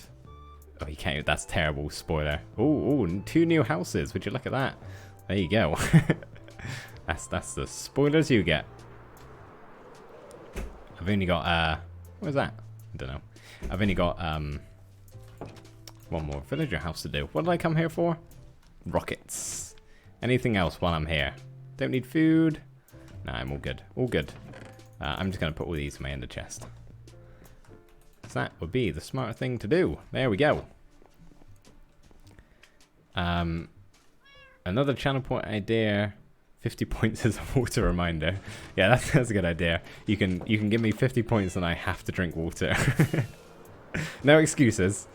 Speaker 1: oh, you can't... that's terrible, spoiler. Oh, 2 new houses. Would you look at that? There you go. That's the spoilers you get. I've only got, what is that? I don't know. I've only got, one more villager house to do. What did I come here for? Rockets. Anything else while I'm here? Don't need food. Nah, I'm all good. All good. I'm just going to put all these in my ender chest. That would be the smarter thing to do. There we go. Another channel point idea. 50 points is a water reminder. Yeah, that's a good idea. You can give me 50 points and I have to drink water. No excuses.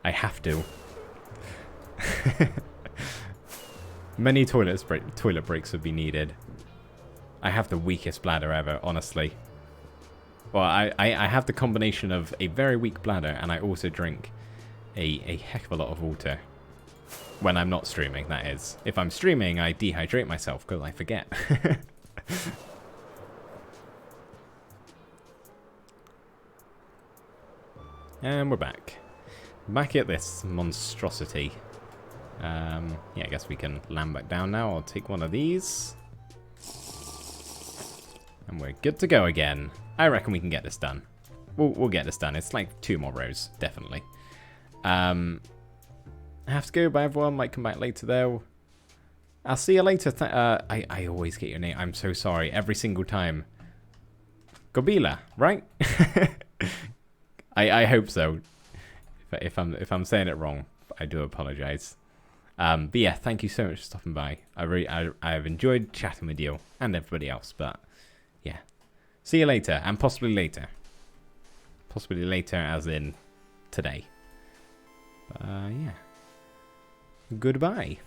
Speaker 1: I have to. Many toilet breaks would be needed. I have the weakest bladder ever, honestly. Well, I have the combination of a very weak bladder, and I also drink a heck of a lot of water. When I'm not streaming, that is. If I'm streaming, I dehydrate myself because I forget. And we're back. Back at this monstrosity. Yeah, I guess we can land back down now. I'll take one of these. And we're good to go again. I reckon we can get this done. We'll get this done. It's like 2 more rows, definitely. I have to go, bye everyone. Might come back later though. I'll see you later. I always get your name. I'm so sorry. Every single time. Gobila, right? I hope so. If I'm saying it wrong, I do apologize. But yeah, thank you so much for stopping by. I've enjoyed chatting with you and everybody else. But yeah, see you later, and possibly later. Possibly later, as in today. Yeah. Goodbye.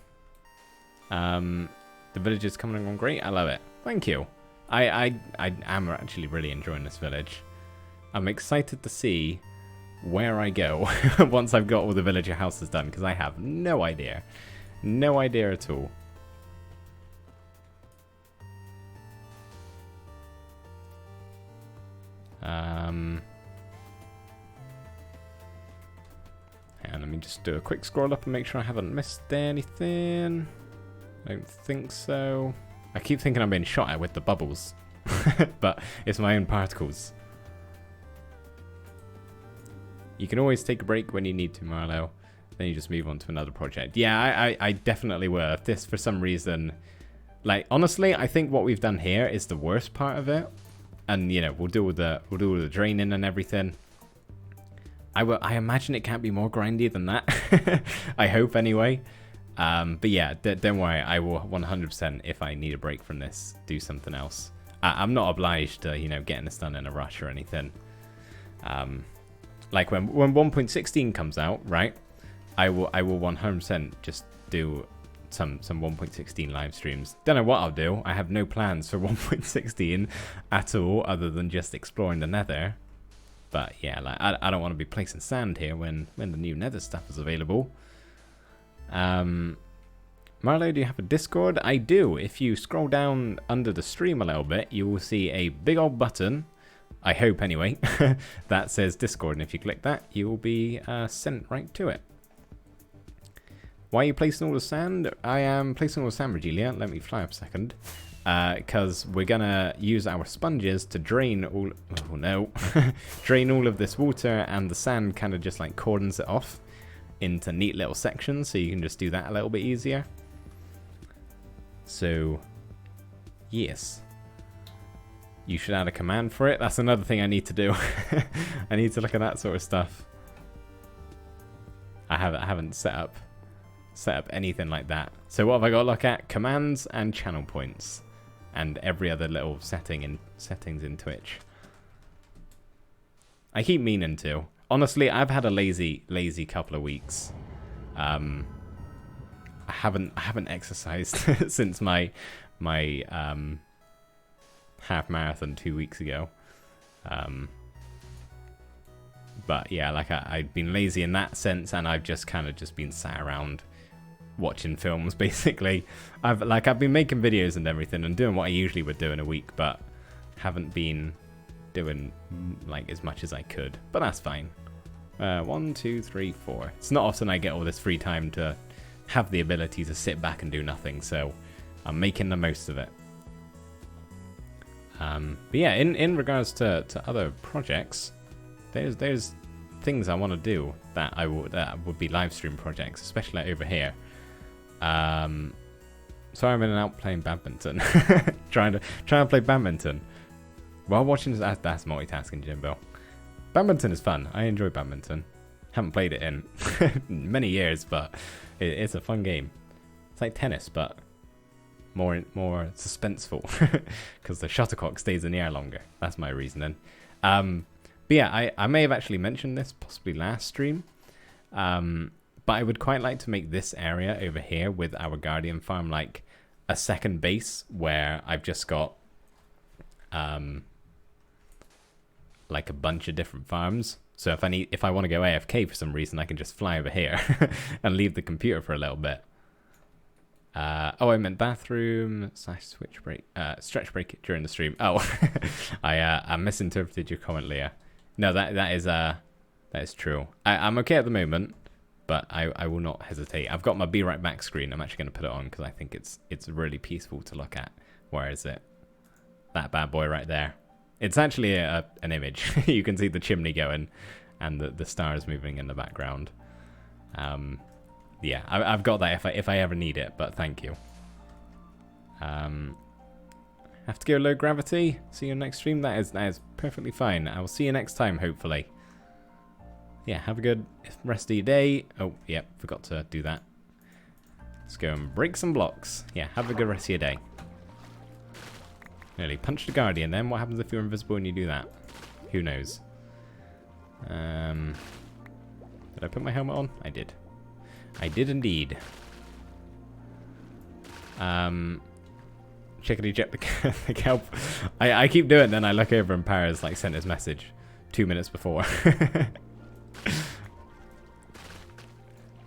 Speaker 1: The village is coming along great. I love it. Thank you. I am actually really enjoying this village. I'm excited to see where I go once I've got all the villager houses done, because I have no idea. No idea at all. And let me just do a quick scroll up and make sure I haven't missed anything. I don't think so. I keep thinking I'm being shot at with the bubbles, but it's my own particles. You can always take a break when you need to, Marlo. Then you just move on to another project. Yeah, I definitely will. If this, for some reason, like, honestly, I think what we've done here is the worst part of it. And, you know, we'll do all the draining and everything. I imagine it can't be more grindy than that. I hope anyway. But yeah, don't worry. I will 100%, if I need a break from this, do something else. I'm not obliged to, you know, getting this done in a rush or anything. Like when 1.16 comes out, right? I will 100% just do some 1.16 live streams. Don't know what I'll do. I have no plans for 1.16 at all, other than just exploring the Nether. But yeah, like I don't want to be placing sand here when the new Nether stuff is available. Marlo, do you have a Discord? I do. If you scroll down under the stream a little bit, you will see a big old button, I hope anyway, that says Discord, and if you click that, you will be sent right to it. Why are you placing all the sand? I am placing all the sand, Regelia. Let me fly up a second. Because we're going to use our sponges to drain all... Oh, no. Drain all of this water, and the sand kind of just like cordons it off into neat little sections, so you can just do that a little bit easier. So, yes. You should add a command for it. That's another thing I need to do. I need to look at that sort of stuff. I haven't set up anything like that. So what have I got to look at? Commands and channel points, and every other little settings in Twitch. I keep meaning to. Honestly, I've had a lazy couple of weeks. I haven't exercised since my half marathon 2 weeks ago. But yeah, like I've been lazy in that sense, and I've just kind of just been sat around watching films basically. I've been making videos and everything and doing what I usually would do in a week, but haven't been doing like as much as I could. But that's fine. 1, 2, 3, 4. It's not often I get all this free time to have the ability to sit back and do nothing, so I'm making the most of it. But yeah, in regards to other projects, there's things I want to do that would be live stream projects, especially over here. Sorry, I'm in and out playing badminton. trying to play badminton while watching this. That's multitasking, Jimbo. Badminton is fun. I enjoy badminton. Haven't played it in many years, but it's a fun game. It's like tennis, but more suspenseful because the shuttlecock stays in the air longer. That's my reasoning. But yeah, I may have actually mentioned this possibly last stream, but I would quite like to make this area over here with our Guardian farm like a second base where I've just got like a bunch of different farms. So if I want to go AFK for some reason, I can just fly over here and leave the computer for a little bit. Oh, I meant bathroom / stretch break during the stream. Oh, I misinterpreted your comment, Leah. No, that is true. I'm okay at the moment, but I will not hesitate. I've got my Be Right Back screen. I'm actually going to put it on because I think it's really peaceful to look at. Where is it? That bad boy right there. It's actually an image. You can see the chimney going and the stars moving in the background. Yeah, I've got that if I ever need it, but thank you. Have to go low gravity. See you next stream. That is perfectly fine. I will see you next time, hopefully. Yeah, have a good rest of your day. Oh, yeah, forgot to do that. Let's go and break some blocks. Yeah, have a good rest of your day. Nearly punched a Guardian then. What happens if you're invisible and you do that? Who knows? Did I put my helmet on? I did. I did indeed. Chickadee jet the kelp. I keep doing it, then I look over and Paris like sent his message 2 minutes before.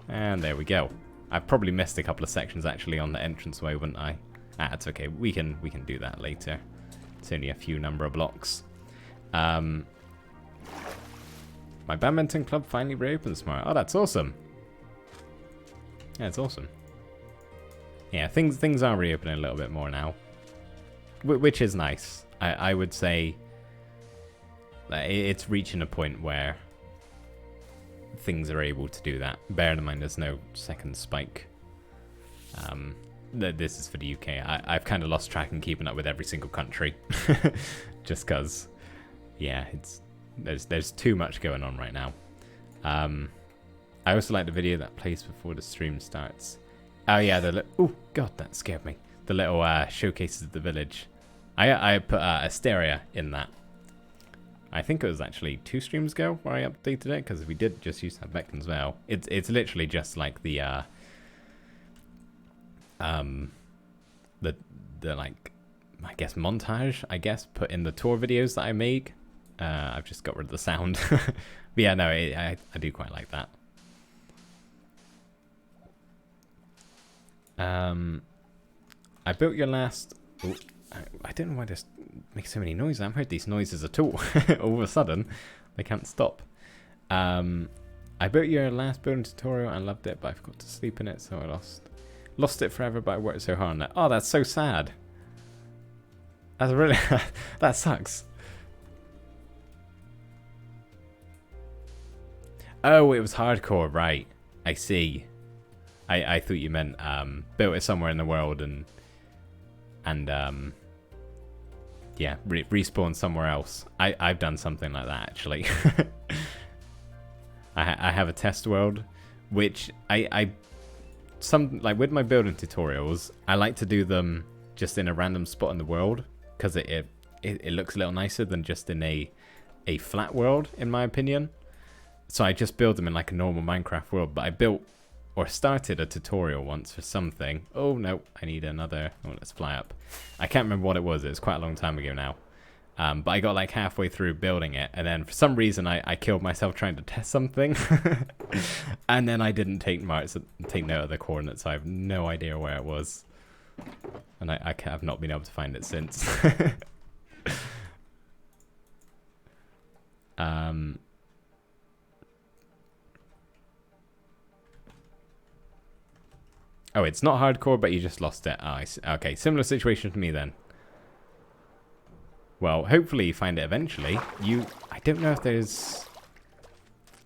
Speaker 1: And there we go. I've probably missed a couple of sections actually on the entranceway, wouldn't I? Ah, it's okay. We can do that later. It's only a few number of blocks. My badminton club finally reopens tomorrow. Oh, that's awesome. Yeah, it's awesome. Yeah, things are reopening a little bit more now, which is nice. I would say that it's reaching a point where things are able to do that. Bear in mind there's no second spike. This is for the UK. I've kind of lost track in keeping up with every single country. Just because, yeah, there's too much going on right now. I also like the video that plays before the stream starts. Oh yeah, oh god, that scared me. The little showcases of the village. I put Asteria in that. I think it was actually 2 streams ago where I updated it, because we did just use that Beckton's Vale. It's literally just like the like, I guess montage, put in the tour videos that I make. I've just got rid of the sound. But yeah, no, I do quite like that. I built your last... Oh, I don't know why this makes so many noises. I haven't heard these noises at all. All of a sudden, they can't stop. I built your last building tutorial and loved it, but I forgot to sleep in it, so I lost it forever, but I worked so hard on it. Oh, that's so sad. That's really... that sucks. Oh, it was hardcore, right. I see. I thought you meant built it somewhere in the world and yeah, respawn somewhere else. I've done something like that actually. I have a test world, which like with my building tutorials, I like to do them just in a random spot in the world, because it looks a little nicer than just in a flat world, in my opinion. So I just build them in like a normal Minecraft world, but I built or started a tutorial once for something. Oh no, I need another. Oh, let's fly up. I can't remember what it was. It was quite a long time ago now. But I got like halfway through building it, and then for some reason I killed myself trying to test something. And then I didn't take note of the coordinates, so I have no idea where it was. And I have not been able to find it since. Oh, it's not hardcore, but you just lost it. Oh, I see. Okay, similar situation to me then. Well, hopefully you find it eventually. I don't know if there's...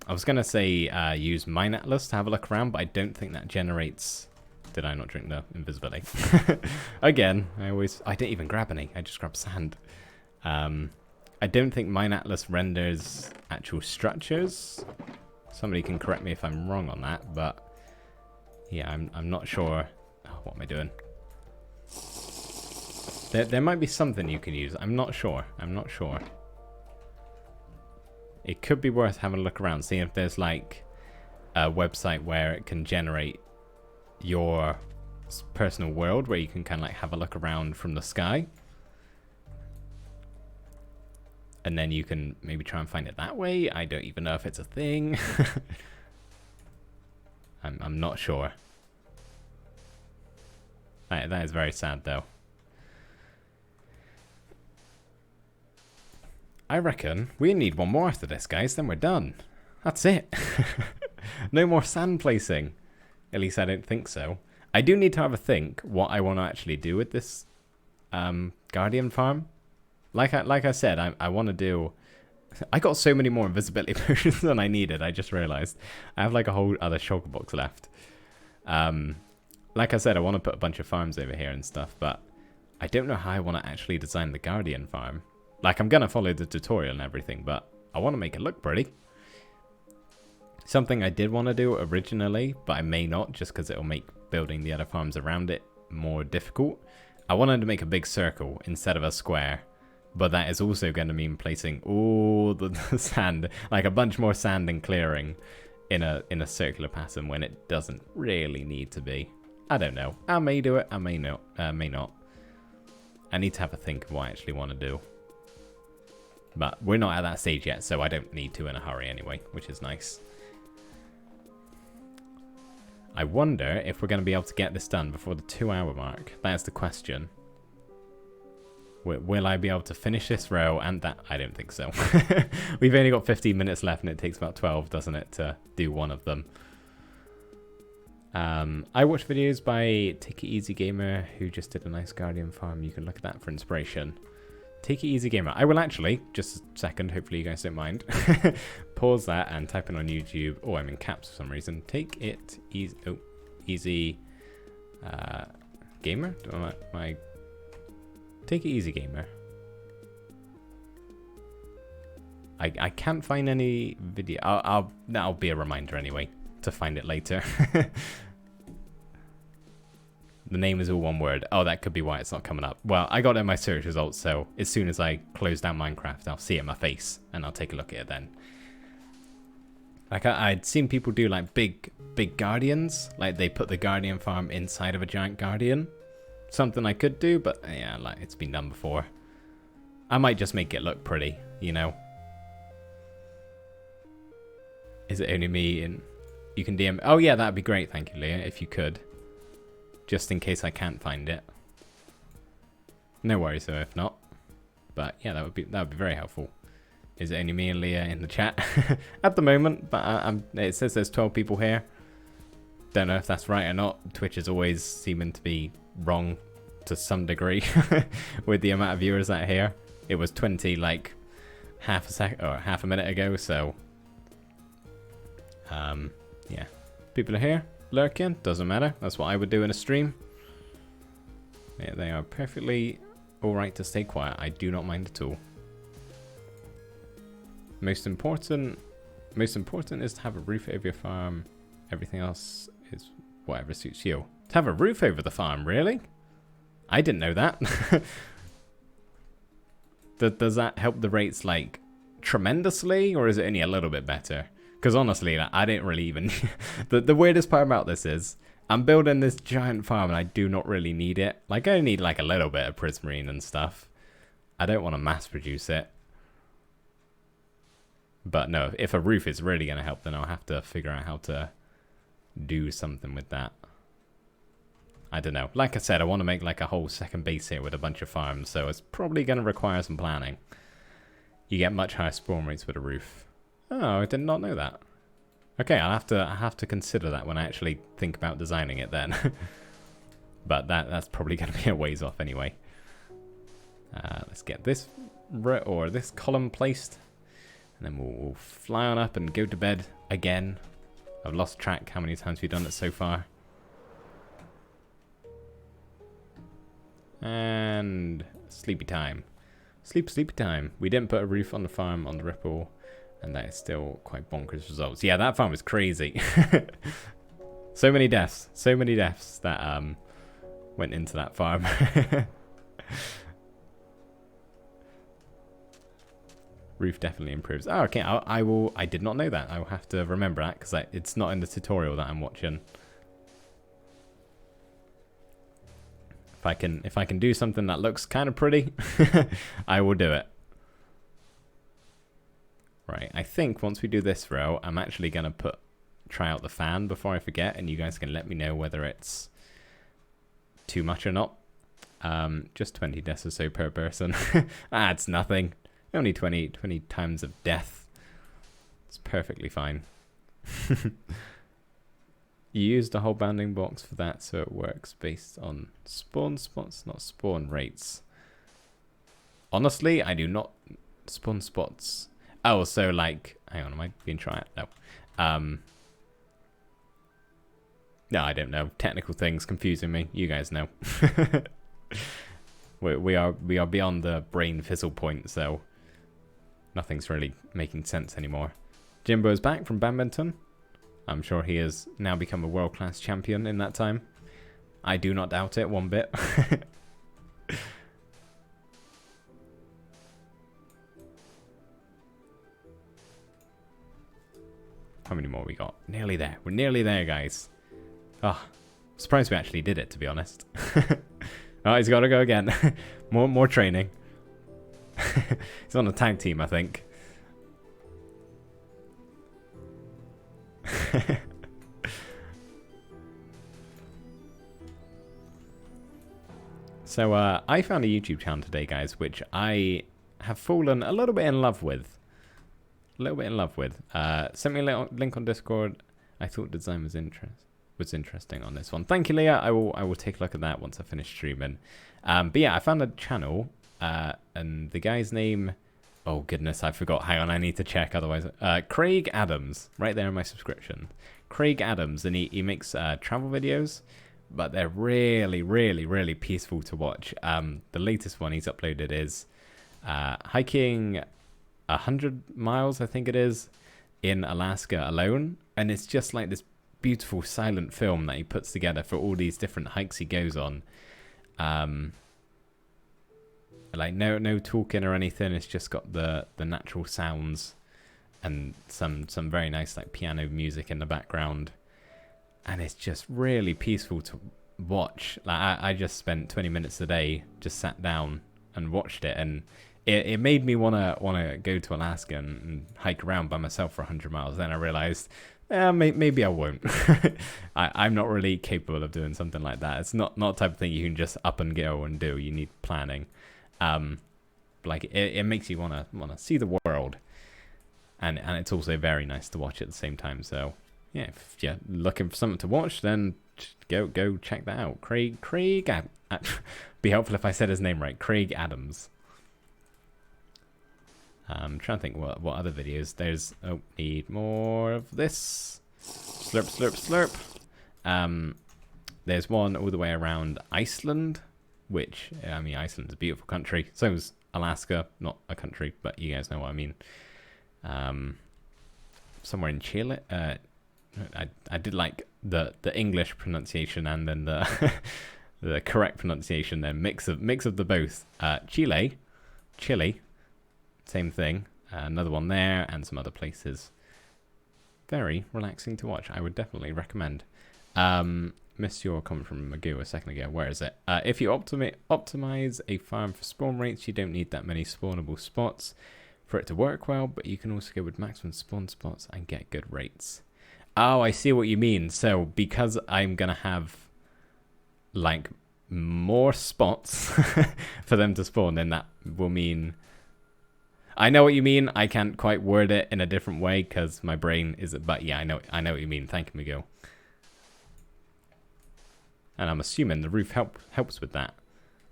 Speaker 1: I was going to say use Mine Atlas to have a look around, but I don't think that generates... Did I not drink the invisibility? Again, I didn't even grab any. I just grabbed sand. I don't think Mine Atlas renders actual structures. Somebody can correct me if I'm wrong on that, but... Yeah, I'm not sure. Oh, what am I doing? There might be something you can use. I'm not sure. It could be worth having a look around, seeing if there's like a website where it can generate your personal world, where you can kind of like have a look around from the sky. And then you can maybe try and find it that way. I don't even know if it's a thing. I'm not sure. That is very sad, though. I reckon we need one more after this, guys. Then we're done. That's it. No more sand placing. At least I don't think so. I do need to have a think what I want to actually do with this Guardian farm. Like I said, I want to do... I got so many more invisibility potions than I needed. I just realized I have like a whole other shulker box left. Like I said, I want to put a bunch of farms over here and stuff, but I don't know how I want to actually design the Guardian farm. Like, I'm going to follow the tutorial and everything, but I want to make it look pretty. Something I did want to do originally, but I may not, just because it'll make building the other farms around it more difficult. I wanted to make a big circle instead of a square. But that is also going to mean placing all the sand, like a bunch more sand and clearing in a circular pattern when it doesn't really need to be. I don't know. I may do it. I may not. May not. I need to have a think of what I actually want to do. But we're not at that stage yet, so I don't need to in a hurry anyway, which is nice. I wonder if we're going to be able to get this done before the 2-hour mark. That's the question. Will I be able to finish this row and that? I don't think so. We've only got 15 minutes left and it takes about 12, doesn't it, to do one of them. I watch videos by Take It Easy Gamer, who just did a nice Guardian farm. You can look at that for inspiration. Take It Easy Gamer. I will actually, just a second, hopefully you guys don't mind, pause that and type in on YouTube. Oh, I'm in caps for some reason. Take It Easy, Easy Gamer? Take It Easy Gamer. I can't find any video. That'll be a reminder anyway to find it later. The name is all one word. Oh, that could be why it's not coming up. Well, I got it in my search results, so as soon as I close down Minecraft, I'll see it in my face, and I'll take a look at it then. Like, I'd seen people do, like, big guardians. Like, they put the guardian farm inside of a giant guardian. Something I could do, but, yeah, like, it's been done before. I might just make it look pretty, you know? Is it only me? And you can DM... Oh, yeah, that'd be great, thank you, Leah, if you could. Just in case I can't find it. No worries though if not. But yeah, that would be very helpful. Is it only me and Leah in the chat at the moment? But it says there's 12 people here. Don't know if that's right or not. Twitch is always seeming to be wrong to some degree with the amount of viewers that are here. It was 20 like half a minute ago. So yeah, people are here. Lurking, doesn't matter. That's what I would do in a stream. Yeah, they are perfectly alright to stay quiet. I do not mind at all. Most important is to have a roof over your farm. Everything else is whatever suits you. To have a roof over the farm, really? I didn't know that. Does that help the rates like tremendously, or is it only a little bit better? Because honestly, like, I didn't really even... the weirdest part about this is, I'm building this giant farm and I do not really need it. Like, I only need like a little bit of prismarine and stuff. I don't want to mass produce it. But no, if a roof is really going to help, then I'll have to figure out how to do something with that. I don't know. Like I said, I want to make like a whole second base here with a bunch of farms, so it's probably going to require some planning. You get much higher spawn rates with a roof. Oh, I did not know that. Okay, I have to consider that when I actually think about designing it then. But that's probably going to be a ways off anyway. Let's get this this column placed, and then we'll fly on up and go to bed again. I've lost track how many times we've done it so far. And sleepy time. Sleepy time. We didn't put a roof on the farm on the Ripple. And that is still quite bonkers results. Yeah, that farm was crazy. So many deaths that went into that farm. Roof definitely improves. Oh, okay. I did not know that. I will have to remember that because it's not in the tutorial that I'm watching. If I can do something that looks kind of pretty, I will do it. Right, I think once we do this row, I'm actually going to try out the fan before I forget, and you guys can let me know whether it's too much or not. Just 20 deaths or so per person. It's nothing. Only 20 times of death. It's perfectly fine. You used a whole bounding box for that, so it works based on spawn spots, not spawn rates. Honestly, I do not spawn spots. Oh, so like, hang on, am I being tried? No. No, I don't know. Technical things confusing me. You guys know. we are beyond the brain fizzle point, so nothing's really making sense anymore. Jimbo is back from badminton. I'm sure he has now become a world-class champion in that time. I do not doubt it one bit. How many more we got? Nearly there. We're nearly there, guys. Ah, Surprised we actually did it, to be honest. Oh, he's got to go again. more training. He's on a tag team, I think. So I found a YouTube channel today, guys, which I have fallen a little bit in love with. Sent me a little link on Discord. I thought design was interesting on this one. Thank you, Leah. I will take a look at that once I finish streaming. But yeah, I found a channel, and the guy's name, oh goodness, I forgot. Hang on, I need to check. Otherwise, Craig Adams, right there in my subscription. Craig Adams, and he makes travel videos, but they're really, really, really peaceful to watch. The latest one he's uploaded is hiking 100 miles, I think it is, in Alaska alone, and it's just like this beautiful silent film that he puts together for all these different hikes he goes on. Like no talking or anything. It's just got the natural sounds and some very nice like piano music in the background, and it's just really peaceful to watch. Like I just spent 20 minutes a day, just sat down and watched it, and it made me wanna go to Alaska and hike around by myself for 100 miles. Then I realized, maybe I won't. I'm not really capable of doing something like that. It's not the type of thing you can just up and go and do. You need planning. Like it makes you wanna see the world, and it's also very nice to watch at the same time. So yeah, if you're looking for something to watch, then go check that out. Craig be helpful if I said his name right. Craig Adams. I'm trying to think what other videos. There's, need more of this. Slurp, slurp, slurp. There's one all the way around Iceland, which, I mean, Iceland's a beautiful country. So is Alaska, not a country, but you guys know what I mean. Somewhere in Chile. I did like the English pronunciation and then the the correct pronunciation. Then mix of the both. Chile. Same thing. Another one there, and some other places. Very relaxing to watch. I would definitely recommend. Missed your comment from Magoo a second ago. Where is it? If you optimize a farm for spawn rates, you don't need that many spawnable spots for it to work well, but you can also go with maximum spawn spots and get good rates. Oh, I see what you mean. So because I'm going to have like more spots for them to spawn, then that will mean... I know what you mean. I can't quite word it in a different way because my brain isn't. But yeah, I know what you mean. Thank you, Miguel. And I'm assuming the roof helps with that.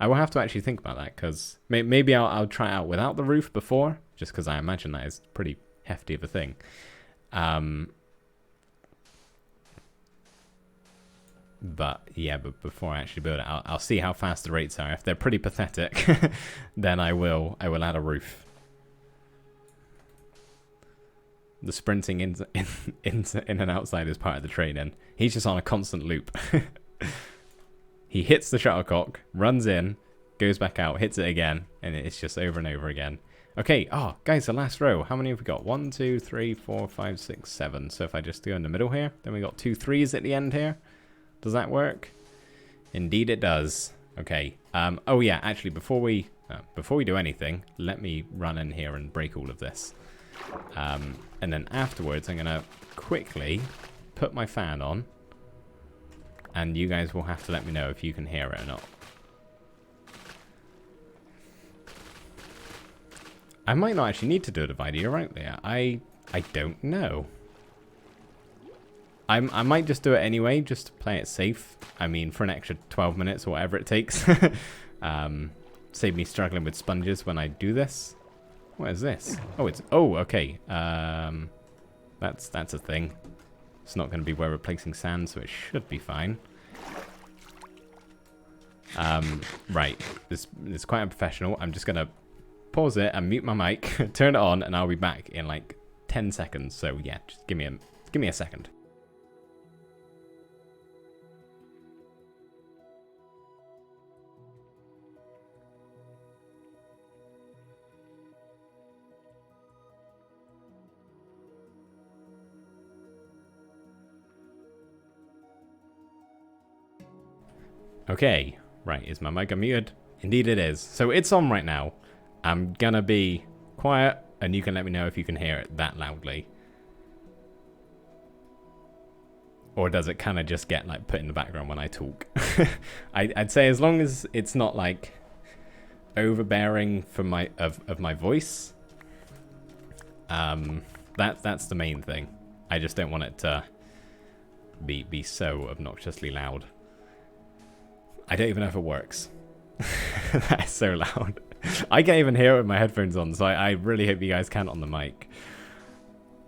Speaker 1: I will have to actually think about that because maybe I'll try it out without the roof before, just because I imagine that is pretty hefty of a thing. But yeah, but before I actually build it, I'll see how fast the rates are. If they're pretty pathetic, then I will add a roof. The sprinting in and outside is part of the training. He's just on a constant loop. He hits the shuttlecock, runs in, goes back out, hits it again, and it's just over and over again. Okay, guys, the last row. How many have we got? 1, 2, 3, 4, 5, 6, 7. So if I just go in the middle here, then we got 2 3s at the end here. Does that work? Indeed it does. Okay. Oh yeah, actually, before we do anything, let me run in here and break all of this. And then afterwards, I'm going to quickly put my fan on. And you guys will have to let me know if you can hear it or not. I might not actually need to do a divider. You're right there. I don't know. I might just do it anyway, just to play it safe. I mean, for an extra 12 minutes or whatever it takes. Save me struggling with sponges when I do this. What is this? Oh, okay. That's a thing. It's not going to be where replacing sand, so it should be fine. Right. This is quite unprofessional. I'm just going to pause it and mute my mic, turn it on, and I'll be back in like 10 seconds. So yeah, just give me a second. Okay, right, is my mic unmuted? Indeed it is. So it's on right now. I'm gonna be quiet, and you can let me know if you can hear it that loudly. Or does it kind of just get like put in the background when I talk? I'd say as long as it's not like overbearing for of my voice. That's the main thing. I just don't want it to be so obnoxiously loud. I don't even know if it works. That is so loud. I can't even hear it with my headphones on, so I really hope you guys can on the mic.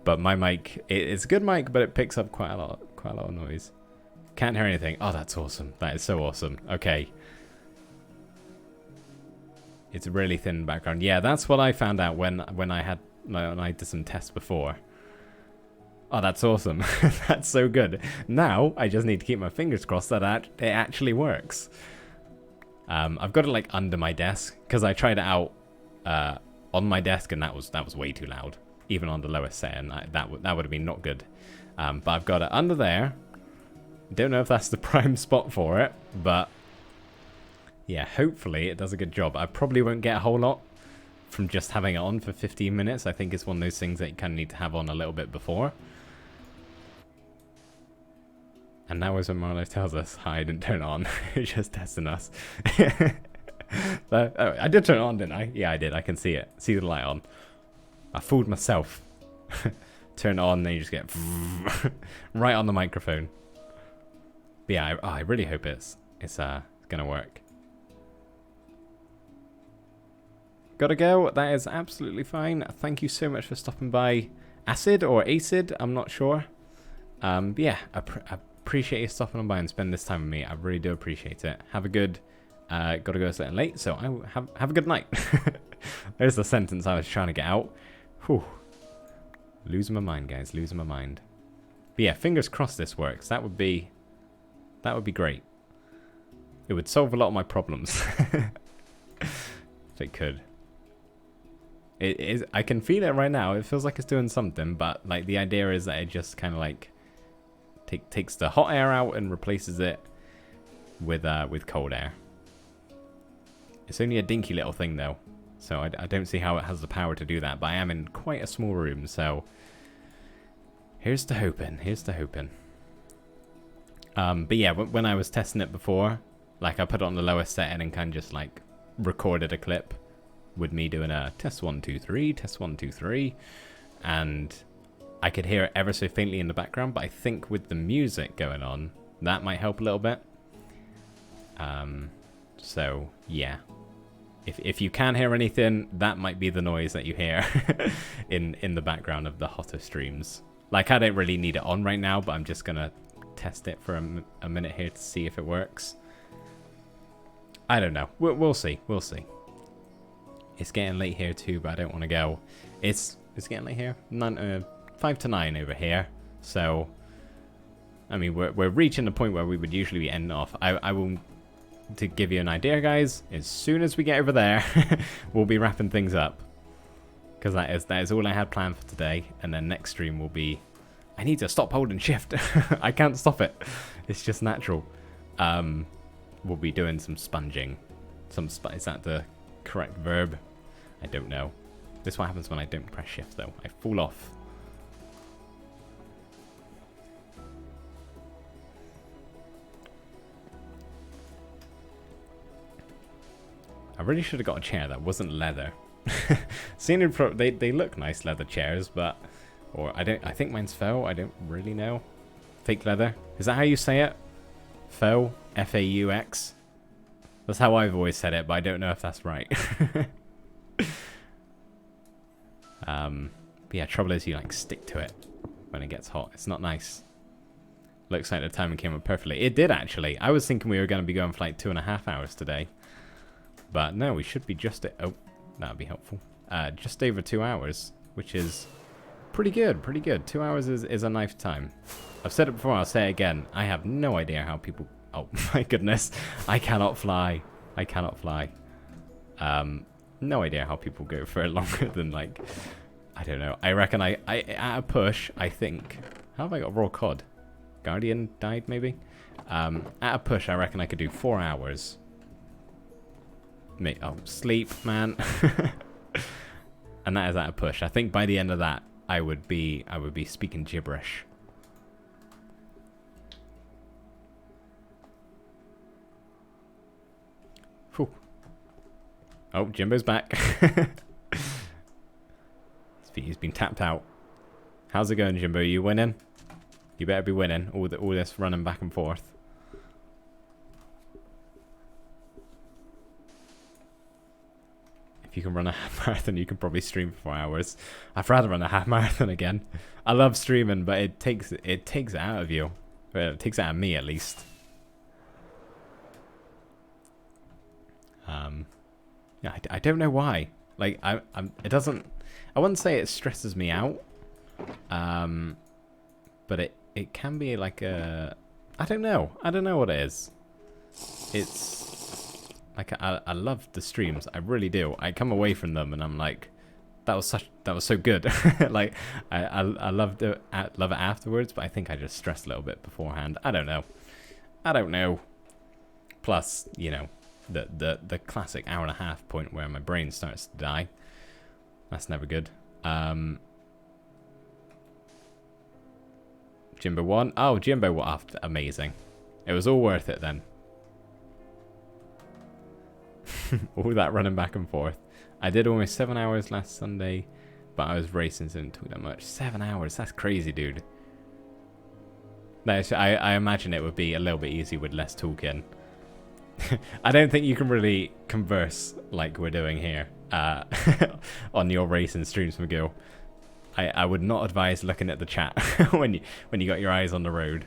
Speaker 1: But my mic, it's a good mic, but it picks up quite a lot of noise. Can't hear anything. Oh, that's awesome. That is so awesome. Okay. It's really thin in the background. Yeah, that's what I found out when I did some tests before. Oh, that's awesome. That's so good. Now, I just need to keep my fingers crossed that it actually works. I've got it like under my desk, because I tried it out on my desk, and that was way too loud. Even on the lowest setting, that would have been not good. But I've got it under there. Don't know if that's the prime spot for it, but yeah, hopefully it does a good job. I probably won't get a whole lot from just having it on for 15 minutes. I think it's one of those things that you kind of need to have on a little bit before. And now is when Marlo tells us, hi, I didn't turn it on. It's just testing us. Oh, I did turn it on, didn't I? Yeah, I did. I can see it. See the light on. I fooled myself. Turn it on, then you just get right on the microphone. But yeah, I really hope it's gonna work. Gotta go. That is absolutely fine. Thank you so much for stopping by, Acid or Acid. I'm not sure. But yeah, I appreciate you stopping on by and spending this time with me. I really do appreciate it. Have a good. Gotta go slightly late, so I have a good night. There's the sentence I was trying to get out. Whew. Losing my mind, guys. Losing my mind. But yeah, fingers crossed this works. That would be great. It would solve a lot of my problems. If it could. It is. I can feel it right now. It feels like it's doing something, but like the idea is that it just kind of like takes the hot air out and replaces it with cold air. It's only a dinky little thing though, so I don't see how it has the power to do that. But I am in quite a small room, so here's to hoping. Here's to hoping. But yeah, when I was testing it before, like I put it on the lowest setting and kind of just like recorded a clip with me doing a test 1 2 3, test 1 2 3, and I could hear it ever so faintly in the background. But I think with the music going on, that might help a little bit. So yeah, if you can hear anything, that might be the noise that you hear in the background of the hotter streams. Like I don't really need it on right now, but I'm just gonna test it for a minute here to see if it works. I don't know. We'll see. We'll see. It's getting late here too, but I don't want to go. It's getting late here. 5 to 9 over here. So, I mean, we're reaching the point where we would usually be ending off. I will, to give you an idea, guys. As soon as we get over there, we'll be wrapping things up. Because that is all I had planned for today. And then next stream will be. I need to stop holding shift. I can't stop it. It's just natural. We'll be doing some sponging. Is that the correct verb? I don't know. This is what happens when I don't press shift though. I fall off. I really should have got a chair that wasn't leather. Seeing they look nice leather chairs, but I think mine's faux. I don't really know. Fake leather. Is that how you say it? Faux? F-A-U-X? That's how I've always said it, but I don't know if that's right. But yeah, trouble is you like stick to it when it gets hot. It's not nice. Looks like the timing came up perfectly. It did actually. I was thinking we were going to be going for like 2.5 hours today. But no, we should be just oh, that would be helpful. Just over 2 hours, which is pretty good, pretty good. 2 hours is a nice time. I've said it before, I'll say it again. I have no idea how people... Oh, my goodness. I cannot fly. I cannot fly. No idea how people go for longer than, like... I don't know. I reckon I at a push, I think... How have I got raw cod? Guardian died, maybe? At a push, I reckon I could do 4 hours. Oh, sleep, man. And that is at a push. I think by the end of that, I would be speaking gibberish. Whew. Oh, Jimbo's back. He's been tapped out. How's it going, Jimbo? You winning? You better be winning. All this running back and forth. If you can run a half marathon, you can probably stream for 4 hours. I'd rather run a half marathon again. I love streaming, but it takes it out of you. Well, it takes it out of me, at least. Yeah, I don't know why. Like, it doesn't. I wouldn't say it stresses me out. But it can be like a. I don't know what it is. It's like I love the streams. I really do. I come away from them and I'm like, that was so good. Like I love it afterwards, but I think I just stressed a little bit beforehand. I don't know. Plus, you know, the classic hour and a half point where my brain starts to die. That's never good. Jimbo won. Oh, Jimbo won. Amazing. It was all worth it then. All that running back and forth. I did almost 7 hours last Sunday, but I was racing, so it didn't talk that much. 7 hours. That's crazy, dude. I imagine it would be a little bit easier with less talking. I don't think you can really converse like we're doing here on your racing streams, Magoo. I would not advise looking at the chat when you got your eyes on the road.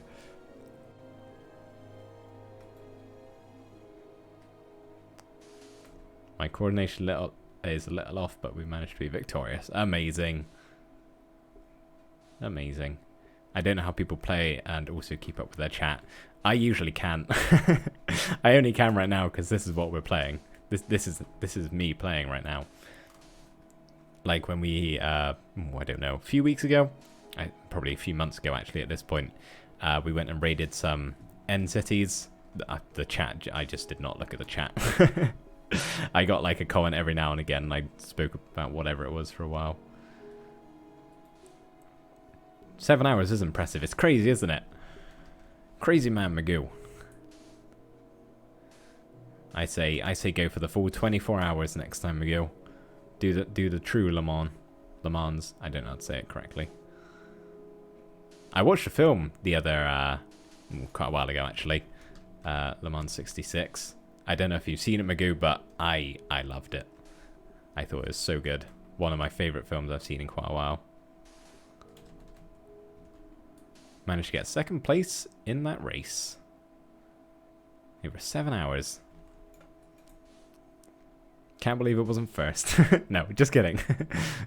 Speaker 1: My coordination is a little off, but we managed to be victorious. Amazing. Amazing. I don't know how people play and also keep up with their chat. I usually can't. I only can right now because this is what we're playing. This is me playing right now. Like when we, I don't know, a few weeks ago, probably a few months ago actually at this point, we went and raided some end cities. The chat, I just did not look at the chat. I got like a comment every now and again, and I spoke about whatever it was for a while. 7 hours is impressive. It's crazy, isn't it? Crazy man, Magoo. I say go for the full 24 hours next time, Magoo. Do the true Le Mans. I don't know how to say it correctly. I watched a film the other quite a while ago actually. Le Mans 66. I don't know if you've seen it, Magoo, but I loved it. I thought it was so good. One of my favorite films I've seen in quite a while. Managed to get second place in that race. Over 7 hours. Can't believe it wasn't first. No, just kidding.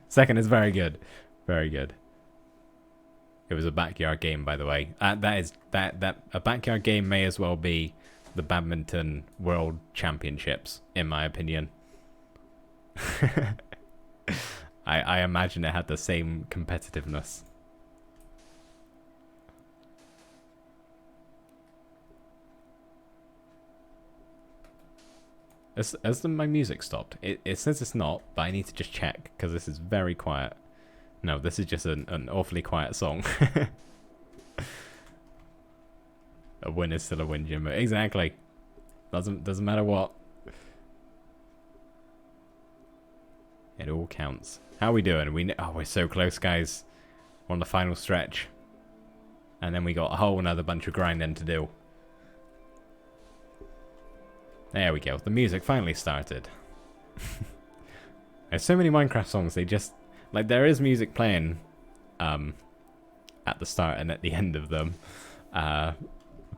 Speaker 1: Second is very good. Very good. It was a backyard game, by the way. A backyard game may as well be the badminton world championships, in my opinion. I imagine it had the same competitiveness. Has my music stopped? It says it's not, but I need to just check, because this is very quiet. No, this is just an awfully quiet song. A win is still a win, Jimbo. Exactly. Doesn't matter what. It all counts. How are we doing? We're so close, guys. We're on the final stretch. And then we got a whole another bunch of grinding to do. There we go. The music finally started. There's so many Minecraft songs. They just like there is music playing at the start and at the end of them, but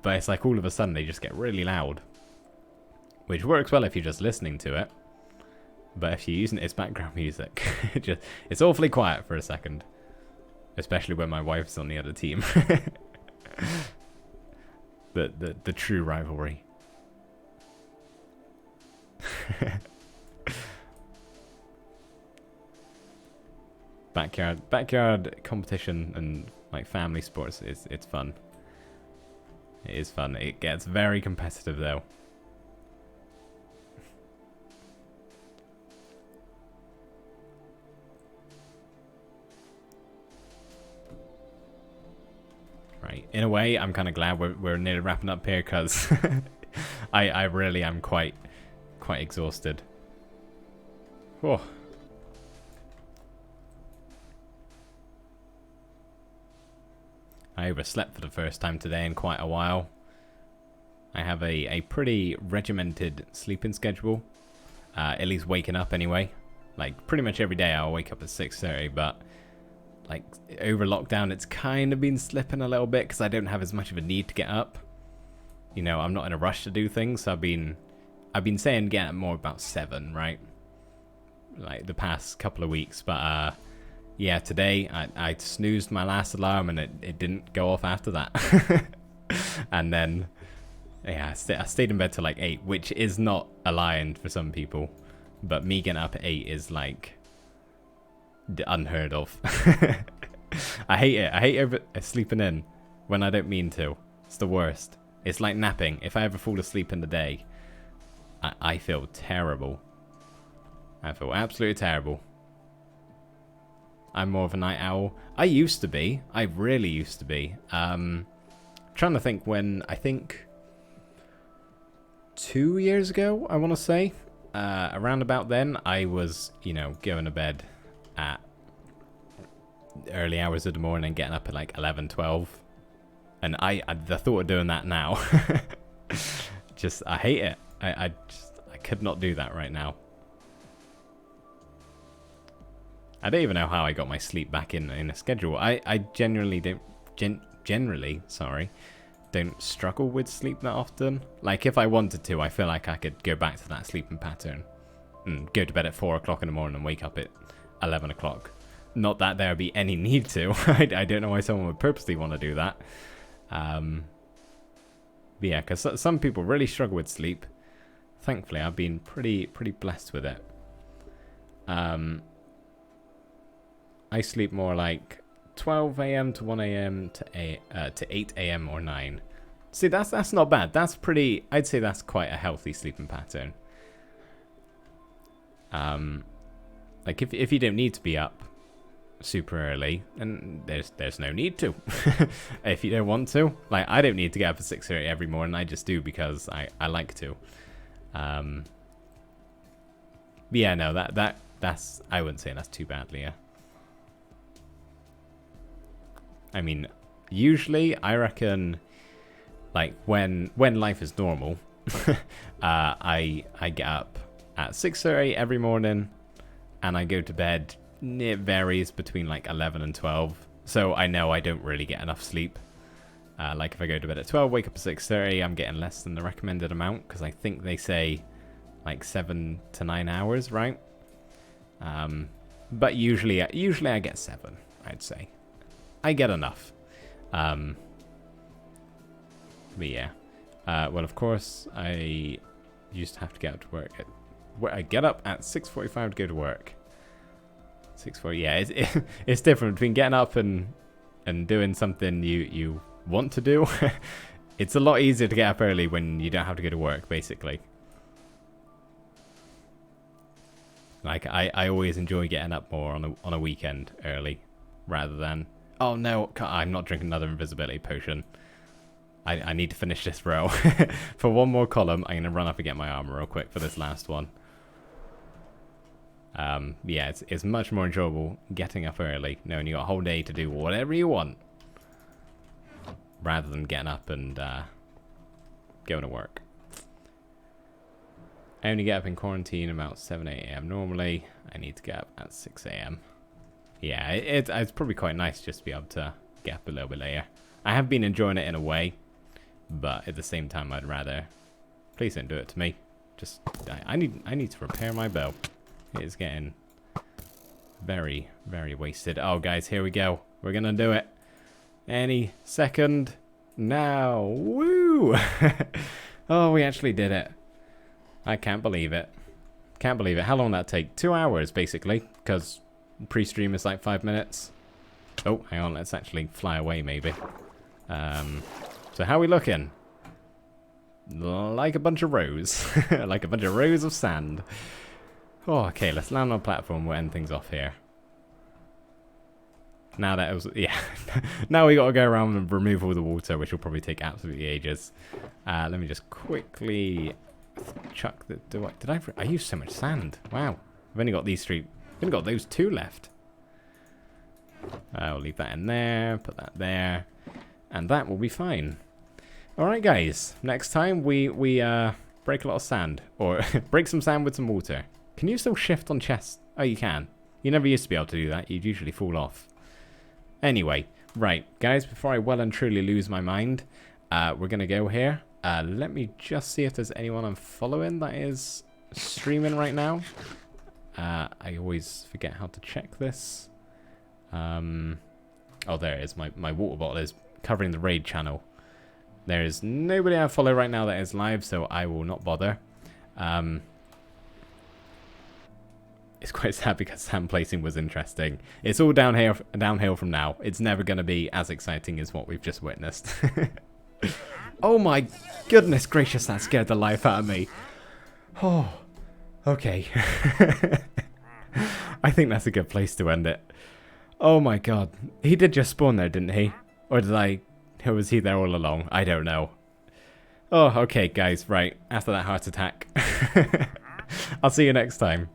Speaker 1: it's like all of a sudden they just get really loud, which works well if you're just listening to it. But if you're using it as background music, it's awfully quiet for a second, especially when my wife's on the other team. The true rivalry. backyard competition and like family sports it's fun. It is fun. It gets very competitive though. Right. In a way, I'm kind of glad we're nearly wrapping up here because I really am quite exhausted. Whoa. I overslept for the first time today in quite a while. I have a pretty regimented sleeping schedule. At least waking up anyway. Like, pretty much every day I'll wake up at 6:30, but like, over lockdown it's kind of been slipping a little bit because I don't have as much of a need to get up. You know, I'm not in a rush to do things, so I've been saying get up more about 7, right? Like, the past couple of weeks, but yeah, today I snoozed my last alarm and it didn't go off after that. And then, yeah, I stayed in bed till like 8, which is not a lie for some people. But me getting up at 8 is like unheard of. I hate it. I hate sleeping in when I don't mean to. It's the worst. It's like napping. If I ever fall asleep in the day, I feel terrible. I feel absolutely terrible. I'm more of a night owl. I used to be. I really used to be. Trying to think when, I think 2 years ago, I want to say. Around about then, I was, you know, going to bed at early hours of the morning and getting up at like 11, 12. And the thought of doing that now, I hate it. I could not do that right now. I don't even know how I got my sleep back in a schedule. I generally don't struggle with sleep that often. Like, if I wanted to, I feel like I could go back to that sleeping pattern and go to bed at 4 o'clock in the morning and wake up at 11 o'clock. Not that there would be any need to. I don't know why someone would purposely want to do that. But yeah, because some people really struggle with sleep. Thankfully, I've been pretty blessed with it. I sleep more like 12 a.m. to 1 a.m. to 8 a.m. or 9. See, that's not bad. That's pretty. I'd say that's quite a healthy sleeping pattern. Like if you don't need to be up super early, then there's no need to. If you don't want to, like, I don't need to get up at 6:30 every morning. I just do because I like to. But yeah, no, that's I wouldn't say that's too badly. Yeah. I mean, usually I reckon, like, when life is normal, I get up at 6:30 every morning, and I go to bed. It varies between like 11 and 12, so I know I don't really get enough sleep. Like, if I go to bed at 12, wake up at 6:30, I'm getting less than the recommended amount, because I think they say like 7 to 9 hours, right? But usually I get 7, I'd say. I get enough. But yeah. Well, of course, I used to have to get up to work. I get up at 6:45 to go to work. 6:40. Yeah, it's different between getting up and doing something you want to do. It's a lot easier to get up early when you don't have to go to work, basically. Like, I always enjoy getting up more on a weekend early, rather than... Oh no, I'm not drinking another invisibility potion. I need to finish this row. For one more column, I'm going to run up and get my armor real quick for this last one. Yeah, it's much more enjoyable getting up early, knowing you got a whole day to do whatever you want, rather than getting up and going to work. I only get up in quarantine about 7 a.m. normally. I need to get up at 6 a.m. Yeah, it's probably quite nice just to be able to get up a little bit later. I have been enjoying it in a way, but at the same time, I'd rather... Please don't do it to me. Just, I need to repair my bow. It is getting very, very wasted. Oh, guys, here we go. We're gonna do it. Any second now. Woo! Oh, we actually did it. I can't believe it. Can't believe it. How long did that take? 2 hours, basically, because pre-stream is like 5 minutes. Oh, hang on. Let's actually fly away, maybe. So how are we looking? Like a bunch of rows. Like a bunch of rows of sand. Oh, okay, let's land on a platform. We'll end things off here. Now that it was... Yeah. Now we got to go around and remove all the water, which will probably take absolutely ages. Let me just quickly chuck the... I used so much sand. Wow. I've only got these 3... I've only got those 2 left. I'll leave that in there. Put that there. And that will be fine. Alright, guys. Next time we break a lot of sand. Or break some sand with some water. Can you still shift on chests? Oh, you can. You never used to be able to do that. You'd usually fall off. Anyway, right, guys, before I well and truly lose my mind, we're going to go here. Let me just see if there's anyone I'm following that is streaming right now. I always forget how to check this. Oh, there it is. My water bottle is covering the raid channel. There is nobody I follow right now that is live, so I will not bother. It's quite sad because sand placing was interesting. It's all downhill from now. It's never going to be as exciting as what we've just witnessed. Oh my goodness gracious, that scared the life out of me. Oh, okay. I think that's a good place to end it. Oh my god. He did just spawn there, didn't he? Or was he there all along? I don't know. Oh, okay, guys. Right. After that heart attack. I'll see you next time.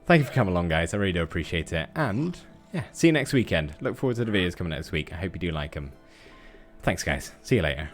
Speaker 1: Thank you for coming along, guys. I really do appreciate it. And, yeah, see you next weekend. Look forward to the videos coming out this week. I hope you do like them. Thanks, guys. See you later.